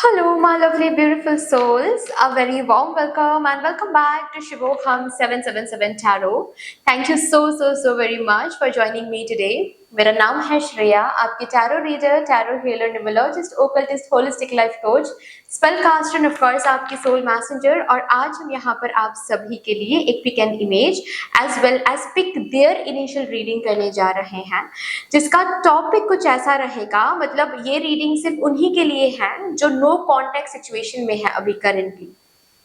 Hello, my lovely, beautiful souls. A very warm welcome and welcome back to Shivoham 777 Tarot. Thank you so very much for joining me today. मेरा नाम है श्रेया, आपकी tarot reader, tarot healer, numerologist, occultist, holistic life coach, spell caster and of course आपकी soul messenger. और आज हम यहाँ पर आप सभी के लिए एक pick and image as well as pick their initial reading करने जा रहे हैं, जिसका टॉपिक कुछ ऐसा रहेगा। मतलब ये रीडिंग सिर्फ उन्हीं के लिए है जो नो कॉन्टेक्ट सिचुएशन में है अभी करेंटली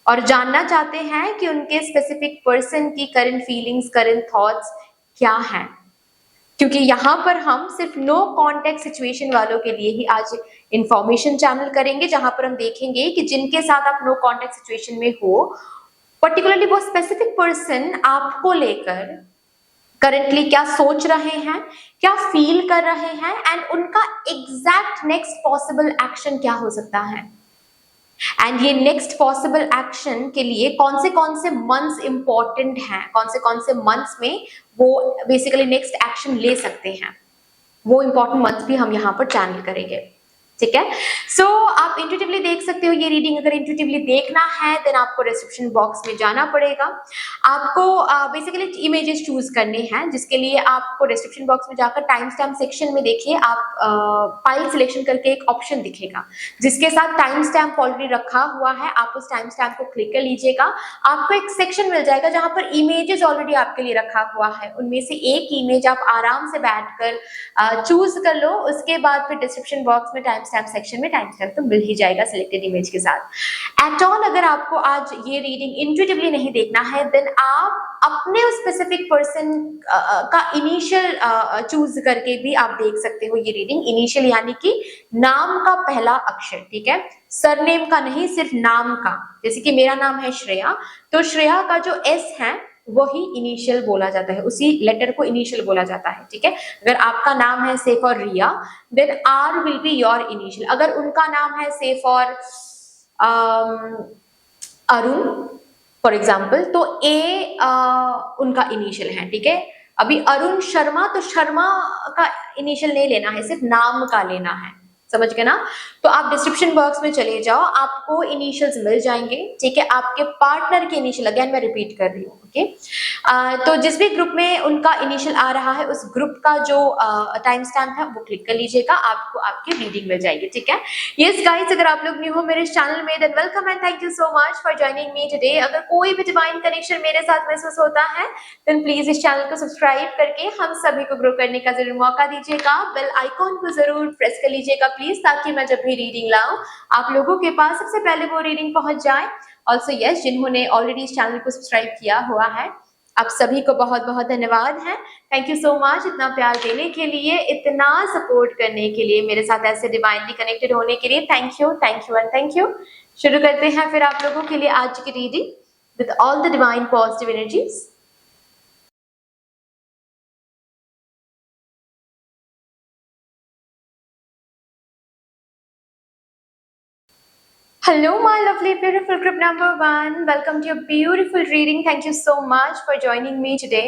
और जानना चाहते हैं कि उनके स्पेसिफिक पर्सन की करंट फीलिंग्स, करंट थॉट्स क्या हैं, क्योंकि यहाँ पर हम सिर्फ नो कॉन्टेक्ट सिचुएशन वालों के लिए ही आज इंफॉर्मेशन चैनल करेंगे, जहां पर हम देखेंगे कि जिनके साथ आप नो कॉन्टेक्ट सिचुएशन में हो, पर्टिकुलरली वो स्पेसिफिक पर्सन आपको लेकर करंटली क्या सोच रहे हैं, क्या फील कर रहे हैं एंड उनका एग्जैक्ट नेक्स्ट पॉसिबल एक्शन क्या हो सकता है। एंड ये नेक्स्ट पॉसिबल एक्शन के लिए कौन से मंथ्स इंपॉर्टेंट हैं, कौन से मंथ्स में वो बेसिकली नेक्स्ट एक्शन ले सकते हैं, वो इंपॉर्टेंट मंथ्स भी हम यहाँ पर चैनल करेंगे। ठीक है, सो आप इंट्यूटिवली देख सकते हो ये रीडिंग। अगर इंट्यूटिवली देखना है देन आपको डिस्क्रिप्शन बॉक्स में जाना पड़ेगा। आपको बेसिकली इमेजेस चूज करने हैं, जिसके लिए आपको डिस्क्रिप्शन बॉक्स में जाकर टाइम स्टैम्प सेक्शन में देखिए, आप फाइल सिलेक्शन करके एक ऑप्शन दिखेगा जिसके साथ टाइम स्टैम्प ऑलरेडी रखा हुआ है। आप उस टाइम स्टैम्प को क्लिक कर लीजिएगा, आपको एक सेक्शन मिल जाएगा जहां पर इमेजेस ऑलरेडी आपके लिए रखा हुआ है। उनमें से एक इमेज आप आराम से बैठकर चूज कर लो। उसके बाद फिर डिस्क्रिप्शन बॉक्स में टाइम स्टैम्प सेक्शन में टाइम स्टैम्प तो मिल ही जाएगा सिलेक्टेड इमेज के साथ। एट ऑल अगर आपको आज ये रीडिंग इंट्यूटिवली नहीं देखना है देन आप अपने उस स्पेसिफिक पर्सन का इनिशियल चूज करके भी आप देख सकते हो ये रीडिंग। इनिशियल यानी कि नाम का पहला अक्षर, ठीक है, सरनेम का नहीं, सिर्फ नाम का। जैसे कि मेरा नाम है श्रेया, तो श्रेया का जो एस है वही इनिशियल बोला जाता है, उसी लेटर को इनिशियल बोला जाता है। ठीक है, अगर आपका नाम है say for Riya then R will be your initial. अगर उनका नाम है say for Arun for example, तो ए उनका इनिशियल है। ठीक है, अभी अरुण शर्मा, तो शर्मा का इनिशियल नहीं लेना है, सिर्फ नाम का लेना है। समझ गए ना? तो आप डिस्क्रिप्शन बॉक्स में चले जाओ, आपको इनिशियल्स मिल जाएंगे। ठीक है, आपके पार्टनर के इनिशियल, अगेन मैं रिपीट कर रही हूँ। ओके, तो जिस भी ग्रुप में उनका इनिशियल आ रहा है उस ग्रुप का जो टाइम स्टैम्प है वो क्लिक कर लीजिएगा, आपको आपकी रीडिंग मिल जाएगी। ठीक है, यस गाइस, अगर आप लोग न्यू हो मेरे चैनल में than welcome and thank you so much for joining me today. अगर कोई भी डिवाइन कनेक्शन मेरे साथ महसूस होता है देन प्लीज इस चैनल को सब्सक्राइब करके हम सभी को ग्रो करने का जरूर मौका दीजिएगा। बेल आइकॉन को जरूर प्रेस कर लीजिएगा प्लीज, ताकि मैं जब भी रीडिंग लाऊं आप लोगों के पास सबसे पहले वो रीडिंग पहुंच जाए। ऑल्सो यस, जिन्होंने ऑलरेडी इस चैनल को सब्सक्राइब किया हुआ है आप सभी को बहुत बहुत धन्यवाद है। थैंक यू सो मच इतना प्यार देने के लिए, इतना सपोर्ट करने के लिए, मेरे साथ ऐसे डिवाइनली कनेक्टेड होने के लिए। Thank you and thank you. शुरू करते हैं फिर आप लोगों के लिए आज की reading with all the divine positive energies. Hello, my lovely, beautiful group number 1. Welcome to your beautiful reading. Thank you so much for joining me today.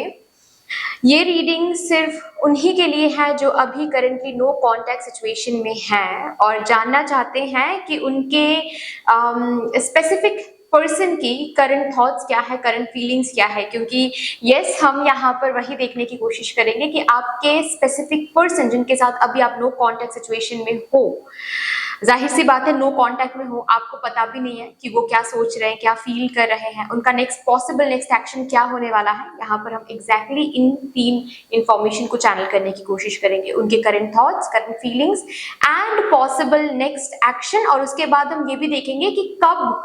ये रीडिंग सिर्फ उन्हीं के लिए है जो अभी करंटली नो कॉन्टैक्ट सिचुएशन में हैं और जानना चाहते हैं कि उनके स्पेसिफिक पर्सन की करंट थॉट्स क्या है, करंट फीलिंग्स क्या है। क्योंकि यस, हम यहाँ पर वही देखने की कोशिश करेंगे कि आपके स्पेसिफिक पर्सन जिनके साथ अभी आप नो कॉन्टैक्ट सिचुएशन में हो, जाहिर सी बात है नो कांटेक्ट में हो, आपको पता भी नहीं है कि वो क्या सोच रहे हैं, क्या फील कर रहे हैं, उनका नेक्स्ट पॉसिबल नेक्स्ट एक्शन क्या होने वाला है। यहाँ पर हम एग्जैक्टली इन 3 इंफॉर्मेशन को चैनल करने की कोशिश करेंगे, उनके current thoughts, current feelings and possible next action. और उसके बाद हम ये भी देखेंगे कि कब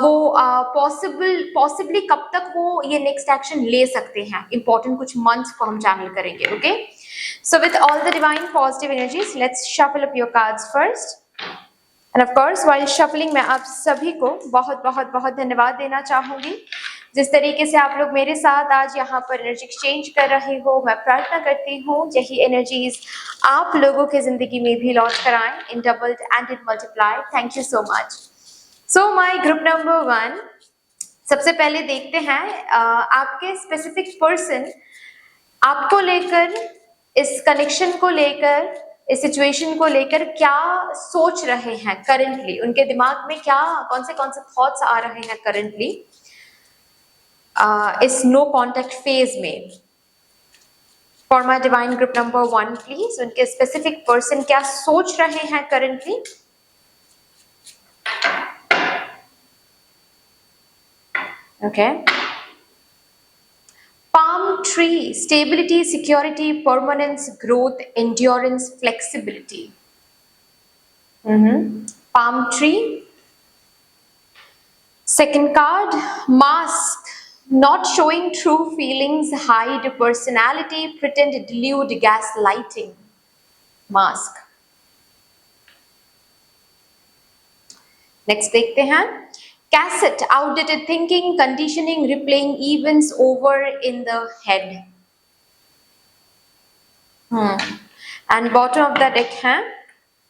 वो पॉसिबली कब तक वो ये नेक्स्ट एक्शन ले सकते हैं। इंपॉर्टेंट कुछ मंथ्स को हम चैनल करेंगे। Okay, so with all the divine positive energies let's shuffle up your cards first. And of course while shuffling मैं आप सभी को बहुत बहुत बहुत धन्यवाद देना चाहूंगी। जिस तरीके से आप लोग मेरे साथ आज यहाँ पर एनर्जी एक्सचेंज कर रहे हो, मैं प्रार्थना करती हूँ यही एनर्जीज आप लोगों के जिंदगी में भी लॉन्च कराएं in doubled and in multiplied. Thank you so much. So my group number 1, सबसे पहले देखते हैं आपके स्पेसिफिक पर्सन आपको लेकर, इस कनेक्शन को लेकर इस सिचुएशन को लेकर क्या सोच रहे हैं करंटली, उनके दिमाग में क्या कौन से थॉट्स आ रहे हैं करंटली इस नो कॉन्टेक्ट फेज में। For my divine group number 1 please, उनके स्पेसिफिक पर्सन क्या सोच रहे हैं currently. Okay, palm tree, stability, security, permanence, growth, endurance, flexibility. Palm tree. Second card, mask, not showing true feelings, hide personality, pretend, delude, gaslighting. Mask. Next देखते हैं, cassette, outdated thinking, conditioning, replaying events over in the head. And bottom of the deck है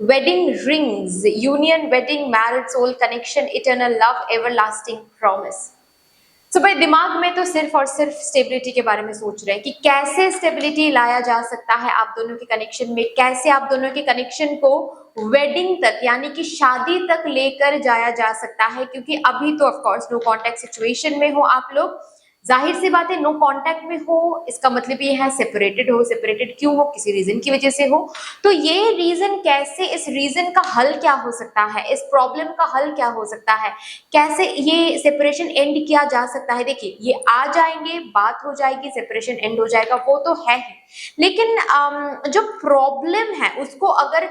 wedding rings, union, wedding, married soul connection, eternal love, everlasting promise. So भाई दिमाग में तो सिर्फ और सिर्फ स्टेबिलिटी के बारे में सोच रहे हैं कि कैसे स्टेबिलिटी लाया जा सकता है आप दोनों के कनेक्शन में, कैसे आप दोनों के कनेक्शन को वेडिंग तक यानी कि शादी तक लेकर जाया जा सकता है, क्योंकि अभी तो of course no contact situation में हो आप लोग, जाहिर सी बात है नो कांटेक्ट में हो, इसका मतलब ये है सेपरेटेड हो। सेपरेटेड क्यों हो? किसी रीजन की वजह से हो। तो ये रीजन कैसे, इस रीजन का हल क्या हो सकता है, इस प्रॉब्लम का हल क्या हो सकता है, कैसे ये सेपरेशन एंड किया जा सकता है। देखिए ये आ जाएंगे, बात हो जाएगी, सेपरेशन एंड हो जाएगा, वो तो है ही, लेकिन जो प्रॉब्लम है उसको अगर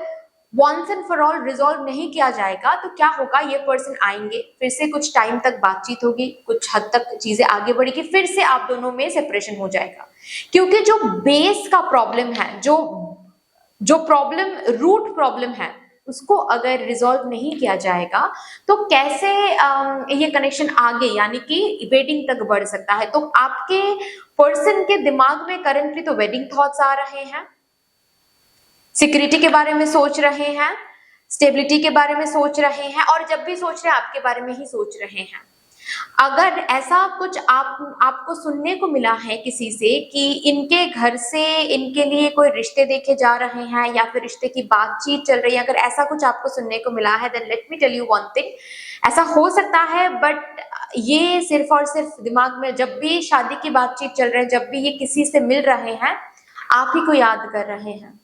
once and for all resolve नहीं किया जाएगा तो क्या होगा, ये पर्सन आएंगे, फिर से कुछ टाइम तक बातचीत होगी, कुछ हद तक चीजें आगे बढ़ेगी, फिर से आप दोनों में सेपरेशन हो जाएगा। क्योंकि जो बेस का प्रॉब्लम है, जो प्रॉब्लम रूट प्रॉब्लम है, उसको अगर रिजॉल्व नहीं किया जाएगा तो कैसे ये कनेक्शन आगे यानी कि वेडिंग तक बढ़ सकता है। तो आपके पर्सन के दिमाग में करंटली तो वेडिंग थॉट्स आ रहे हैं, सिक्योरिटी के बारे में सोच रहे हैं, स्टेबिलिटी के बारे में सोच रहे हैं, और जब भी सोच रहे हैं आपके बारे में ही सोच रहे हैं। अगर ऐसा कुछ आपको सुनने को मिला है किसी से कि इनके घर से इनके लिए कोई रिश्ते देखे जा रहे हैं या फिर रिश्ते की बातचीत चल रही है, अगर ऐसा कुछ आपको सुनने को मिला है, then let me tell you one thing, ऐसा हो सकता है, बट ये सिर्फ और सिर्फ दिमाग में, जब भी शादी की बातचीत चल रही है, जब भी ये किसी से मिल रहे हैं, आप ही को याद कर रहे हैं।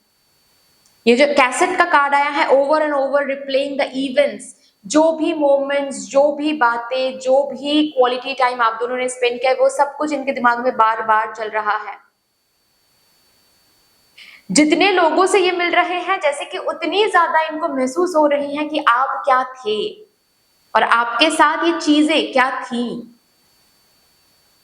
ये जो कैसेट का कार्ड आया है, over and over replaying the events, जो भी मोमेंट्स, जो भी बातें, जो भी क्वालिटी टाइम आप दोनों ने स्पेंड किया है, वो सब कुछ इनके दिमाग में बार बार चल रहा है। जितने लोगों से ये मिल रहे हैं, जैसे कि उतनी ज्यादा इनको महसूस हो रही है कि आप क्या थे और आपके साथ ये चीजें क्या थी।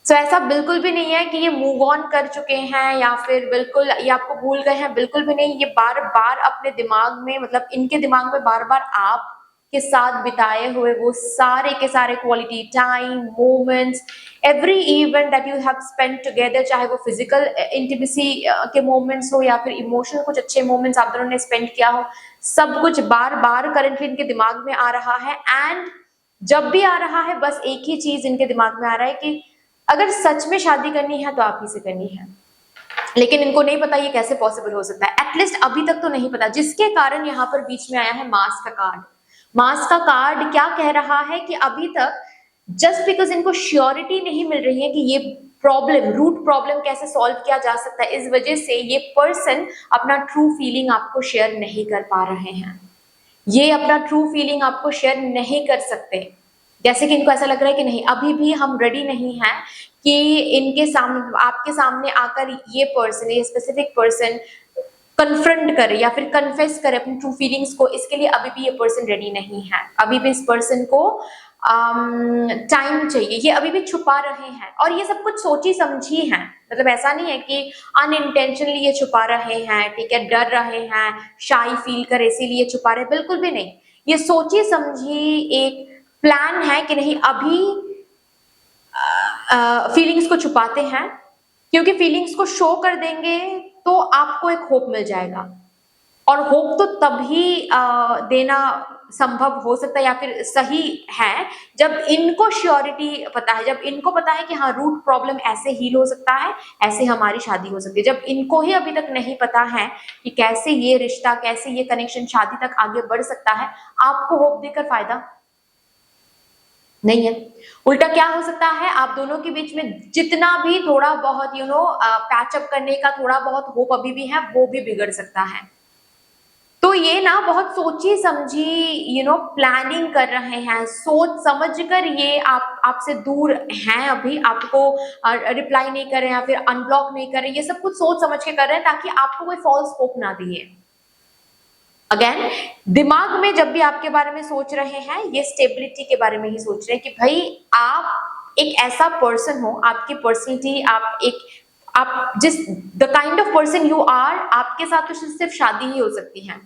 तो ऐसा बिल्कुल भी नहीं है कि ये मूव ऑन कर चुके हैं या फिर बिल्कुल ये आपको भूल गए हैं, बिल्कुल भी नहीं। ये बार बार अपने दिमाग में, मतलब इनके दिमाग में बार बार आप के साथ बिताए हुए वो सारे के सारे quality time, moments, every event that you have spent together, चाहे वो फिजिकल इंटीमेसी के मोमेंट्स हो या फिर इमोशनल कुछ अच्छे मोमेंट्स आप दोनों ने स्पेंड किया हो, सब कुछ बार बार करंटली इनके दिमाग में आ रहा है। एंड जब भी आ रहा है, बस एक ही चीज इनके दिमाग में आ रहा है कि अगर सच में शादी करनी है तो आप ही से करनी है। लेकिन इनको नहीं पता ये कैसे पॉसिबल हो सकता है, एटलीस्ट अभी तक तो नहीं पता, जिसके कारण यहाँ पर बीच में आया है मास का कार्ड। मास का कार्ड क्या कह रहा है कि अभी तक जस्ट बिकॉज इनको श्योरिटी नहीं मिल रही है कि ये प्रॉब्लम, रूट प्रॉब्लम कैसे सॉल्व किया जा सकता है, इस वजह से ये पर्सन अपना ट्रू फीलिंग आपको शेयर नहीं कर पा रहे हैं। ये अपना ट्रू फीलिंग आपको शेयर नहीं कर सकते, जैसे कि इनको ऐसा लग रहा है कि नहीं, अभी भी हम रेडी नहीं हैं कि इनके सामने, आपके सामने आकर ये पर्सन, ये स्पेसिफिक पर्सन कन्फ्रंट करे या फिर कन्फेस करे अपनी ट्रू फीलिंग्स को, इसके लिए अभी भी ये पर्सन रेडी नहीं है। अभी भी इस पर्सन को टाइम चाहिए, ये अभी भी छुपा रहे हैं, और ये सब कुछ सोची समझी है, मतलब ऐसा नहीं है कि अनइंटेंशनली ये छुपा रहे हैं, ठीक है, डर रहे हैं, शाई फील करे इसीलिए छुपा रहे, बिल्कुल भी नहीं। ये सोची समझी एक प्लान है कि नहीं, अभी फीलिंग्स को छुपाते हैं, क्योंकि फीलिंग्स को शो कर देंगे तो आपको एक होप मिल जाएगा, और होप तो तभी देना संभव हो सकता है या फिर सही है जब इनको श्योरिटी पता है, जब इनको पता है कि हाँ रूट प्रॉब्लम ऐसे हील हो सकता है, ऐसे हमारी शादी हो सकती है। जब इनको ही अभी तक नहीं पता है कि कैसे ये रिश्ता, कैसे ये कनेक्शन शादी तक आगे बढ़ सकता है, आपको होप देकर फायदा नहीं है। उल्टा क्या हो सकता है, आप दोनों के बीच में जितना भी थोड़ा बहुत पैचअप करने का थोड़ा बहुत होप अभी भी है, वो भी बिगड़ सकता है। तो ये ना बहुत सोची समझी प्लानिंग कर रहे हैं, सोच समझ कर ये आपसे दूर हैं, अभी आपको रिप्लाई नहीं कर रहे हैं या फिर अनब्लॉक नहीं कर रहे हैं, ये सब कुछ सोच समझ के कर रहे हैं ताकि आपको कोई फॉल्स होप ना दिए। अगेन दिमाग में जब भी आपके बारे में सोच रहे हैं, ये स्टेबिलिटी के बारे में ही सोच रहे हैं कि भाई आप एक ऐसा पर्सन हो, आपकी पर्सनैलिटी, आप जिस the kind of person you are, आपके साथ तो सिर्फ शादी ही हो सकती है।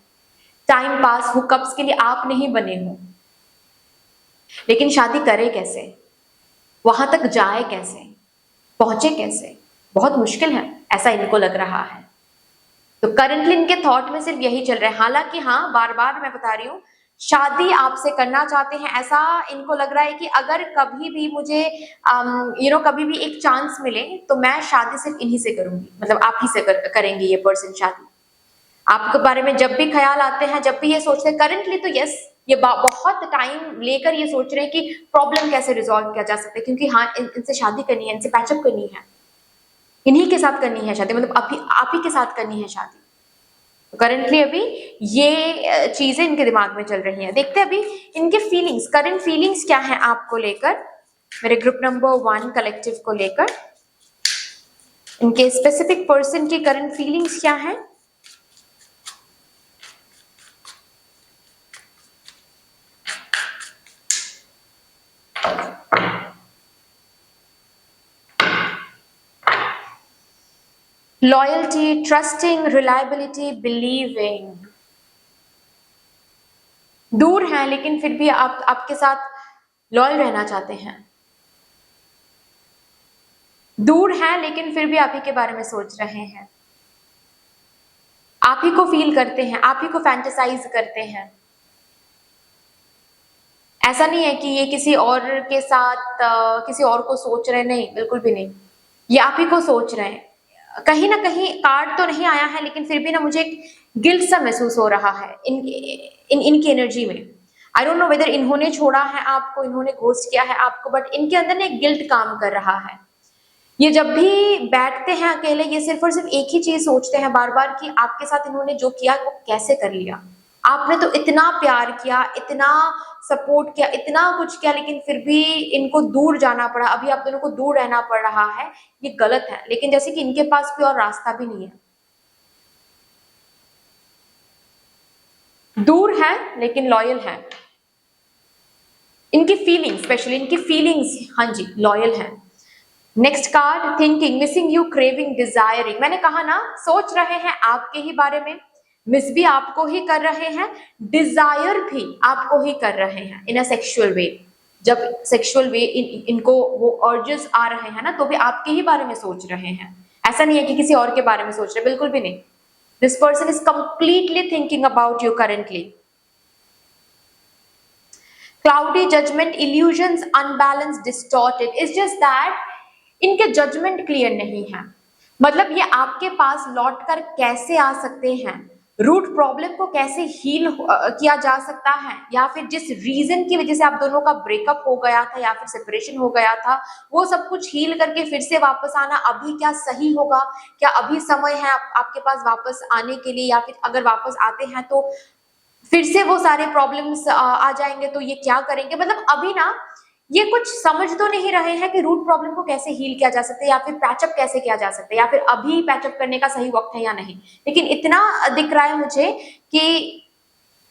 टाइम पास हुकअप्स के लिए आप नहीं बने हो, लेकिन शादी करे कैसे, वहां तक जाए कैसे, पहुंचे कैसे, बहुत मुश्किल है, ऐसा इनको लग रहा है। तो करंटली इनके थॉट में सिर्फ यही चल रहा है। हालांकि हाँ, बार बार मैं बता रही हूँ, शादी आपसे करना चाहते हैं, ऐसा इनको लग रहा है कि अगर कभी भी मुझे कभी भी एक चांस मिले तो मैं शादी सिर्फ इन्हीं से करूंगी, मतलब आप ही से करेंगे ये पर्सन शादी। आपके बारे में जब भी ख्याल आते हैं, जब भी ये सोचते हैं करंटली, तो यस ये बहुत टाइम लेकर ये सोच रहे हैं कि प्रॉब्लम कैसे रिजॉल्व किया जा सकता है, क्योंकि हाँ इनसे शादी करनी है, इनसे पैचअप करनी है, इन्हीं के साथ करनी है शादी, मतलब आप ही के साथ करनी है शादी। तो करंटली अभी ये चीजें इनके दिमाग में चल रही हैं। देखते हैं अभी इनके फीलिंग्स, करंट फीलिंग्स क्या है आपको लेकर, मेरे ग्रुप नंबर 1 कलेक्टिव को लेकर इनके स्पेसिफिक पर्सन की करंट फीलिंग्स क्या है। Loyalty, trusting, reliability, believing. दूर हैं लेकिन फिर भी आपके साथ लॉयल रहना चाहते हैं। दूर हैं लेकिन फिर भी आप ही के बारे में सोच रहे हैं, आप ही को फील करते हैं, आप ही को फैंटेसाइज करते हैं। ऐसा नहीं है कि ये किसी और के साथ किसी और को सोच रहे, नहीं, बिल्कुल भी नहीं, ये आप ही को सोच रहे हैं। कहीं ना कहीं कार्ड तो नहीं आया है, लेकिन फिर भी ना मुझे एक गिल्ट सा महसूस हो रहा है इनकी एनर्जी में। आई डोंट नो वेदर इन्होंने छोड़ा है आपको, इन्होंने घोस्ट किया है आपको, बट इनके अंदर ना एक गिल्ट काम कर रहा है। ये जब भी बैठते हैं अकेले, ये सिर्फ और सिर्फ एक ही चीज सोचते हैं बार बार कि आपके साथ इन्होंने जो किया वो कैसे कर लिया। आपने तो इतना प्यार किया, इतना सपोर्ट किया, इतना कुछ किया, लेकिन फिर भी इनको दूर जाना पड़ा, अभी आप दोनों को दूर रहना पड़ रहा है, ये गलत है। लेकिन जैसे कि इनके पास कोई और रास्ता भी नहीं है, दूर है लेकिन लॉयल है। इनकी फीलिंग्स, स्पेशली इनकी फीलिंग्स, हाँ जी, लॉयल है। Next card, thinking, missing you, craving, desiring. मैंने कहा ना, सोच रहे हैं आपके ही बारे में, मिस भी आपको ही कर रहे हैं, डिजायर भी आपको ही कर रहे हैं इन अ सेक्सुअल वे। जब सेक्सुअल वे इनको वो अर्जेस आ रहे हैं ना, तो भी आपके ही बारे में सोच रहे हैं। ऐसा नहीं है कि किसी और के बारे में सोच रहे, बिल्कुल भी नहीं। This person is completely thinking about you currently. Cloudy, judgement, illusions, unbalance, distorted. It's just that इनके जजमेंट क्लियर नहीं है। मतलब ये आपके पास लौट कर कैसे आ सकते हैं, रूट प्रॉब्लम को कैसे हील किया जा सकता है, या फिर जिस रीजन की वजह से आप दोनों का ब्रेकअप हो गया था या फिर सेपरेशन हो गया था, वो सब कुछ हील करके फिर से वापस आना अभी क्या सही होगा, क्या अभी समय है आपके पास वापस आने के लिए, या फिर अगर वापस आते हैं तो फिर से वो सारे प्रॉब्लम्स आ जाएंगे, तो ये क्या करेंगे। मतलब अभी ना ये कुछ समझ तो नहीं रहे हैं कि रूट प्रॉब्लम को कैसे हील किया जा सकता है, या फिर पैचअप कैसे किया जा सकता है, या फिर अभी पैचअप करने का सही वक्त है या नहीं। लेकिन इतना दिख रहा है मुझे कि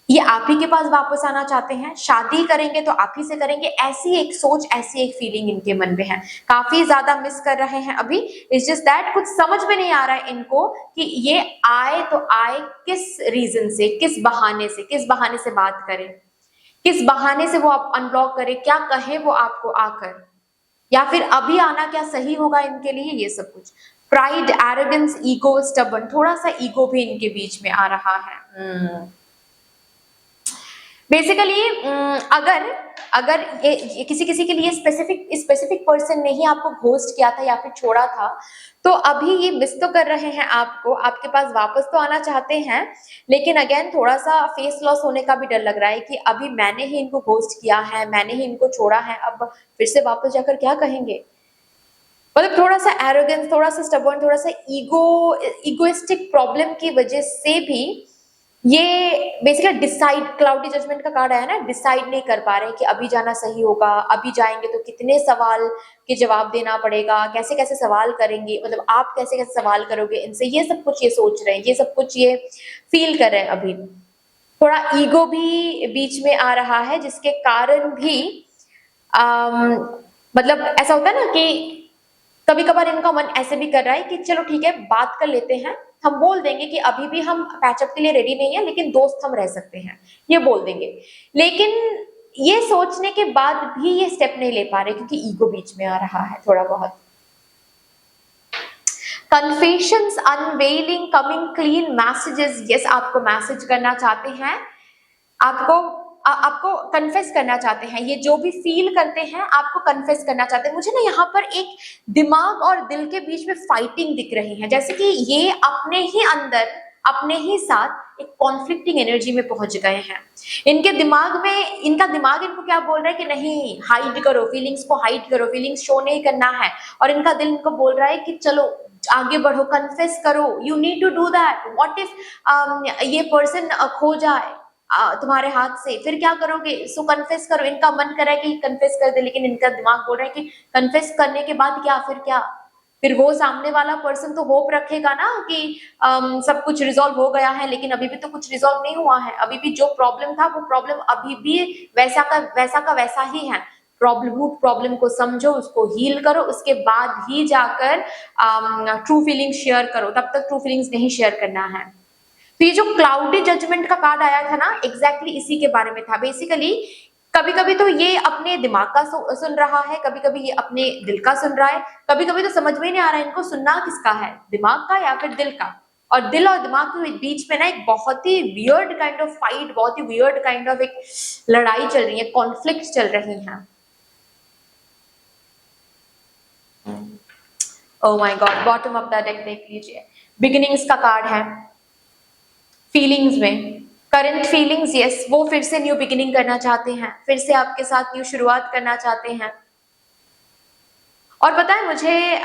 ये आप ही के पास वापस आना चाहते हैं, शादी करेंगे तो आप ही से करेंगे, ऐसी एक सोच, ऐसी एक फीलिंग इनके मन में है। काफी ज्यादा मिस कर रहे हैं अभी। इट्स जस्ट दैट कुछ समझ में नहीं आ रहा है इनको कि ये आए तो आए किस रीजन से, किस बहाने से बात करें, किस बहाने से वो आप अनब्लॉक करे, क्या कहे वो आपको आकर, या फिर अभी आना क्या सही होगा इनके लिए, ये सब कुछ। प्राइड, एरोगेंस, ईगो, स्टबर्न, थोड़ा सा ईगो भी इनके बीच में आ रहा है। बेसिकली अगर अगर ये किसी किसी के लिए स्पेसिफिक पर्सन ने ही आपको घोस्ट किया था या फिर छोड़ा था, तो अभी ये मिस तो कर रहे हैं आपको, आपके पास वापस तो आना चाहते हैं, लेकिन अगेन थोड़ा सा फेस लॉस होने का भी डर लग रहा है कि अभी मैंने ही इनको घोस्ट किया है, मैंने ही इनको छोड़ा है, अब फिर से वापस जाकर क्या कहेंगे। मतलब थोड़ा सा एरोगेंस, थोड़ा सा स्टबर्न, थोड़ा सा इगोइस्टिक प्रॉब्लम की वजह से भी ये बेसिकली डिसाइड, क्लाउडी जजमेंट का कार्ड आया ना, डिसाइड नहीं कर पा रहे कि अभी जाना सही होगा, अभी जाएंगे तो कितने सवाल के जवाब देना पड़ेगा, कैसे कैसे सवाल करेंगे, मतलब आप कैसे कैसे सवाल करोगे इनसे, ये सब कुछ ये सोच रहे हैं, ये सब कुछ ये फील कर रहे हैं। अभी थोड़ा ईगो भी बीच में आ रहा है, जिसके कारण भी मतलब ऐसा होता है ना कि कभी कभार इनका मन ऐसे भी कर रहा है कि चलो ठीक है, बात कर लेते हैं, हम बोल देंगे कि अभी भी हम पैचअप के लिए रेडी नहीं है, लेकिन दोस्त हम रह सकते हैं, ये बोल देंगे। लेकिन ये सोचने के बाद भी ये स्टेप नहीं ले पा रहे क्योंकि ईगो बीच में आ रहा है थोड़ा बहुत। Confessions, unveiling, coming clean, messages, yes आपको मैसेज करना चाहते हैं, आपको आपको कन्फेस करना चाहते हैं, ये जो भी फील करते हैं आपको कन्फेस करना चाहते हैं। मुझे ना यहाँ पर एक दिमाग और दिल के बीच में फाइटिंग दिख रही है, जैसे कि ये अपने ही अंदर, अपने ही साथ एक कॉन्फ्लिक्टिंग एनर्जी में पहुंच गए हैं। इनके दिमाग में, इनका दिमाग इनको क्या बोल रहा है कि नहीं, हाइड करो फीलिंग्स को, हाइड करो, फीलिंग्स शो नहीं करना है, और इनका दिल इनको बोल रहा है कि चलो आगे बढ़ो, कन्फेस करो, you need to do that. What if ये पर्सन खो जाए तुम्हारे हाथ से, फिर क्या करोगे, सो कन्फेस करो। इनका मन कर रहा है कि कन्फेस कर दे, लेकिन इनका दिमाग बोल रहा है कि कन्फेस करने के बाद क्या, फिर क्या, फिर वो सामने वाला पर्सन तो होप रखेगा ना कि सब कुछ रिजॉल्व हो गया है, लेकिन अभी भी तो कुछ रिजॉल्व नहीं हुआ है, अभी भी जो प्रॉब्लम था वो प्रॉब्लम अभी भी वैसा का वैसा ही है। प्रॉब्लम को समझो, उसको हील करो, उसके बाद ही जाकर ट्रू फीलिंग शेयर करो, तब तक ट्रू फीलिंग्स नहीं शेयर करना है। तो ये जो क्लाउडी जजमेंट का कार्ड आया था ना, एग्जैक्टली इसी के बारे में था। बेसिकली कभी कभी तो ये अपने दिमाग का सुन रहा है, कभी कभी ये अपने दिल का सुन रहा है, कभी कभी तो समझ में नहीं आ रहा है इनको सुनना किसका है, दिमाग का या फिर दिल का। और दिल और दिमाग के बीच में ना एक बहुत ही वियर्ड काइंड ऑफ फाइट, बहुत ही वियर्ड काइंड ऑफ एक लड़ाई चल रही है, कॉन्फ्लिक्ट चल रही है। Oh my God, bottom of the deck देख लीजिए, बिगिनिंग्स का कार्ड है। फीलिंग्स में करंट फीलिंग्स, यस वो फिर से न्यू बिगिनिंग करना चाहते हैं, फिर से आपके साथ न्यू शुरुआत करना चाहते हैं। और पता है मुझे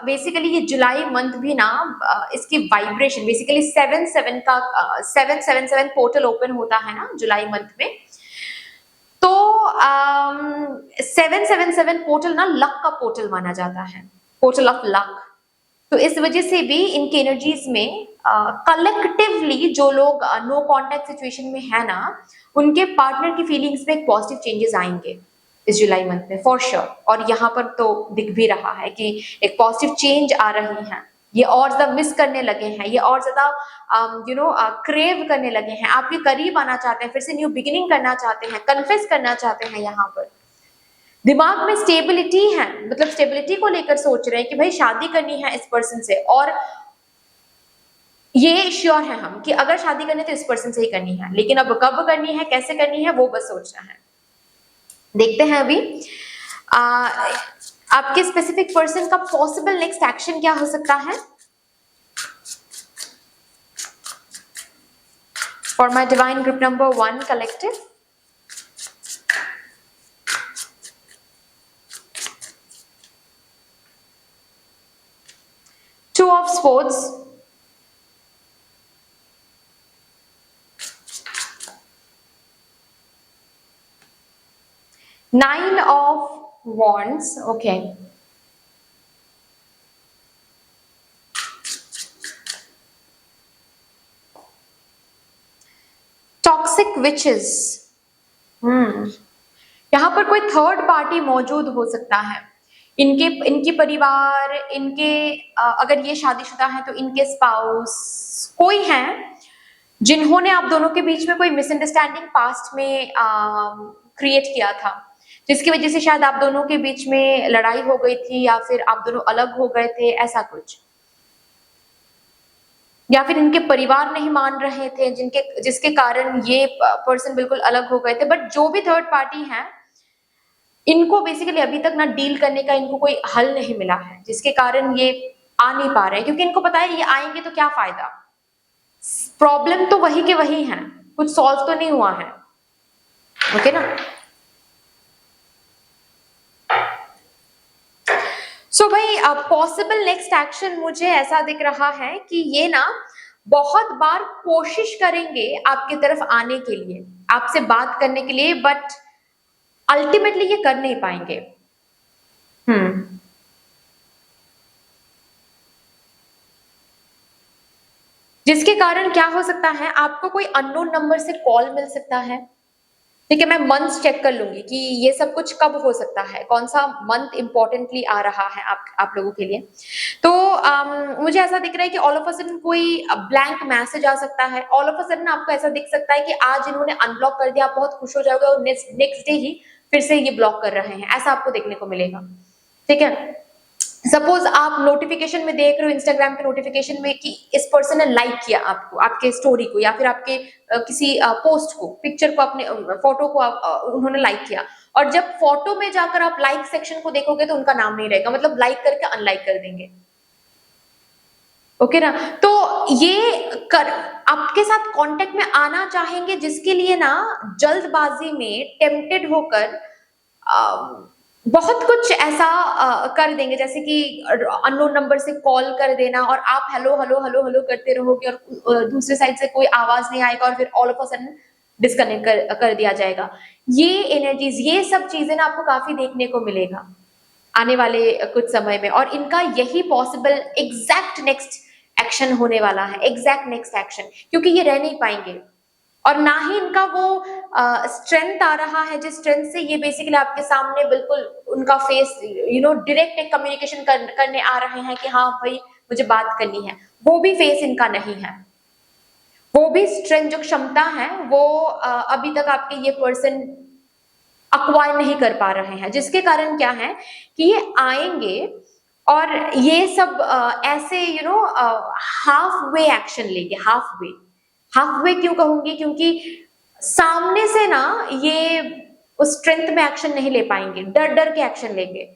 बेसिकली ये जुलाई मंथ भी ना इसकी वाइब्रेशन बेसिकली 7-7 का 777 पोर्टल ओपन होता है ना जुलाई मंथ में, तो 777 पोर्टल ना लक का पोर्टल माना जाता है, पोर्टल ऑफ लक। तो इस वजह से भी इनकी एनर्जीज में कलेक्टिवली जो लोग नो कांटेक्ट सिचुएशन में है ना, उनके पार्टनर की फीलिंग्स में एक पॉजिटिव चेंजेस आएंगे इस जुलाई मंथ में फॉर श्योर। और यहाँ पर तो दिख भी रहा है कि एक पॉजिटिव चेंज आ रही है, ये और ज्यादा मिस करने लगे हैं, ये और ज्यादा क्रेव करने लगे हैं, आपके करीब आना चाहते हैं, फिर से न्यू बिगिनिंग करना चाहते हैं, कन्फेस करना चाहते हैं। यहाँ पर दिमाग में स्टेबिलिटी है, मतलब स्टेबिलिटी को लेकर सोच रहे हैं कि भाई शादी करनी है इस पर्सन से, और ये श्योर है हम कि अगर शादी करनी है तो इस पर्सन से ही करनी है, लेकिन अब कब करनी है, कैसे करनी है, वो बस सोचना है। देखते हैं अभी आपके स्पेसिफिक पर्सन का पॉसिबल नेक्स्ट एक्शन क्या हो सकता है। For my divine group number 1 collective, Two of Swords, Nine of Wands, okay, Toxic Witches, यहाँ पर कोई थर्ड पार्टी मौजूद हो सकता है, इनके परिवार, इनके अगर ये शादीशुदा है तो इनके स्पाउस कोई हैं जिन्होंने आप दोनों के बीच में कोई मिसअंडरस्टैंडिंग पास्ट में क्रिएट किया था, जिसकी वजह से शायद आप दोनों के बीच में लड़ाई हो गई थी या फिर आप दोनों अलग हो गए थे, ऐसा कुछ। या फिर इनके परिवार नहीं मान रहे थे, जिसके कारण ये पर्सन बिल्कुल अलग हो गए थे। बट जो भी थर्ड पार्टी है, इनको बेसिकली अभी तक ना डील करने का इनको कोई हल नहीं मिला है, जिसके कारण ये आ नहीं पा रहे हैं, क्योंकि इनको पता है ये आएंगे तो क्या फायदा, प्रॉब्लम तो वही के वही है, कुछ सॉल्व तो नहीं हुआ है। ओके ना। सो भाई पॉसिबल नेक्स्ट एक्शन मुझे ऐसा दिख रहा है कि ये ना बहुत बार कोशिश करेंगे आपकी तरफ आने के लिए, आपसे बात करने के लिए, बट अल्टीमेटली ये कर नहीं पाएंगे। जिसके कारण क्या हो सकता है, आपको कोई अननोन नंबर से कॉल मिल सकता है। ठीक है, मैं मंथ्स चेक कर लूंगी कि ये सब कुछ कब हो सकता है, कौन सा मंथ इंपॉर्टेंटली आ रहा है आप लोगों के लिए। तो मुझे ऐसा दिख रहा है कि ऑल ऑफ अ सडन कोई ब्लैंक मैसेज आ सकता है। ऑल ऑफ अ सडन आपको ऐसा दिख सकता है कि आज इन्होंने अनब्लॉक कर दिया, आप बहुत खुश हो जाओगे और नेक्स्ट डे ही फिर से ये ब्लॉक कर रहे हैं, ऐसा आपको देखने को मिलेगा। ठीक है, सपोज आप नोटिफिकेशन में देख रहे हो, इंस्टाग्राम के नोटिफिकेशन में, कि इस पर्सन ने लाइक किया आपको, आपके स्टोरी को, या फिर आपके किसी पोस्ट को, पिक्चर को, अपने फोटो को उन्होंने लाइक किया, और जब फोटो में जाकर आप लाइक सेक्शन को देखोगे तो उनका नाम नहीं रहेगा, मतलब लाइक करके अनलाइक कर देंगे। ओके ना। तो ये आपके साथ कांटेक्ट में आना चाहेंगे, जिसके लिए ना जल्दबाजी में टेम्प्टेड होकर बहुत कुछ ऐसा कर देंगे, जैसे कि अननोन नंबर से कॉल कर देना, और आप हेलो हेलो हेलो हेलो करते रहोगे, और दूसरे साइड से कोई आवाज नहीं आएगा, और फिर all of a sudden disconnect कर दिया जाएगा। ये एनर्जीज, ये सब चीजें ना आपको काफी देखने को मिलेगा आने वाले कुछ समय में, और इनका यही पॉसिबल एग्जैक्ट नेक्स्ट एक्शन होने वाला है, एग्जैक्ट नेक्स्ट एक्शन, क्योंकि ये रह नहीं पाएंगे, और ना ही इनका वो स्ट्रेंथ आ रहा है, जिस स्ट्रेंथ से ये बेसिकली आपके सामने बिल्कुल उनका फेस डायरेक्ट एक कम्युनिकेशन करने आ रहे हैं कि हाँ भाई मुझे बात करनी है, वो भी फेस इनका नहीं है, वो भी स्ट्रेंथ, जो क्षमता है वो अभी तक आपके ये पर्सन अक्वायर नहीं कर पा रहे हैं, जिसके कारण क्या है कि ये आएंगे और ये सब ऐसे हाफ वे एक्शन लेंगे। हाफ वे क्यों कहूंगी, क्योंकि सामने से ना ये उस स्ट्रेंथ में एक्शन नहीं ले पाएंगे, डर डर के एक्शन लेंगे।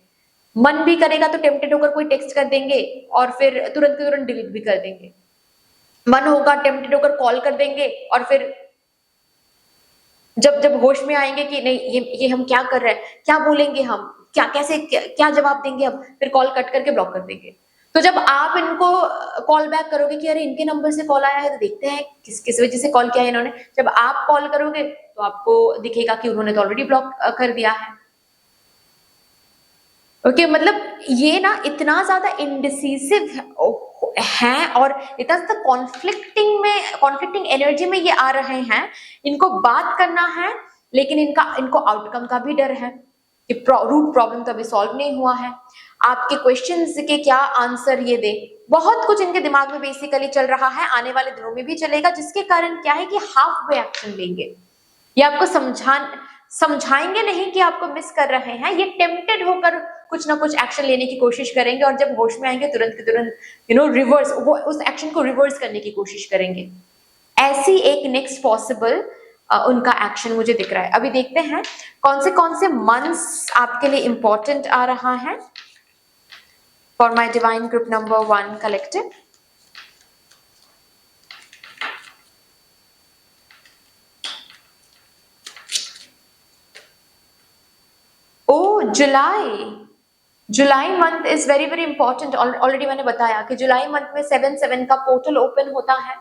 मन भी करेगा तो टेम्प्टेड होकर कोई टेक्स्ट कर देंगे और फिर तुरंत के तुरंत डिलीट भी कर देंगे। मन होगा टेम्प्टेड होकर कॉल कर देंगे, और फिर जब होश में आएंगे कि नहीं ये हम क्या कर रहे हैं, क्या बोलेंगे, हम क्या जवाब देंगे, अब फिर कॉल कट करके ब्लॉक कर देंगे। तो जब आप इनको कॉल बैक करोगे कि अरे इनके नंबर से कॉल आया है, तो देखते हैं किस वजह से कॉल किया है इन्होंने, जब आप कॉल करोगे तो आपको दिखेगा कि उन्होंने तो ऑलरेडी ब्लॉक कर दिया है। ओके, मतलब ये ना इतना ज्यादा इनडिसिसिव हैं, और इतना ज्यादा कॉन्फ्लिक्टिंग एनर्जी में ये आ रहे हैं। इनको बात करना है, लेकिन इनको आउटकम का भी डर है कि रूट प्रॉब्लम तो अभी सॉल्व नहीं हुआ है, आपके क्वेश्चंस के क्या आंसर ये दे, बहुत कुछ इनके दिमाग में बेसिकली चल रहा है, आने वाले दिनों में भी चलेगा, जिसके कारण क्या है कि हाफ वे एक्शन लेंगे। ये आपको समझाएंगे नहीं कि आपको मिस कर रहे हैं, ये टेम्प्टेड होकर कुछ ना कुछ एक्शन लेने की कोशिश करेंगे, और जब होश में आएंगे तुरंत के तुरंत रिवर्स, वो उस एक्शन को रिवर्स करने की कोशिश करेंगे। ऐसी एक नेक्स्ट पॉसिबल उनका एक्शन मुझे दिख रहा है। अभी देखते हैं कौन से मंथ्स आपके लिए इंपॉर्टेंट आ रहा है for my divine group number 1 collective. Oh July month is very very important. Already मैंने बताया कि जुलाई मंथ में 7/7 का पोर्टल ओपन होता है,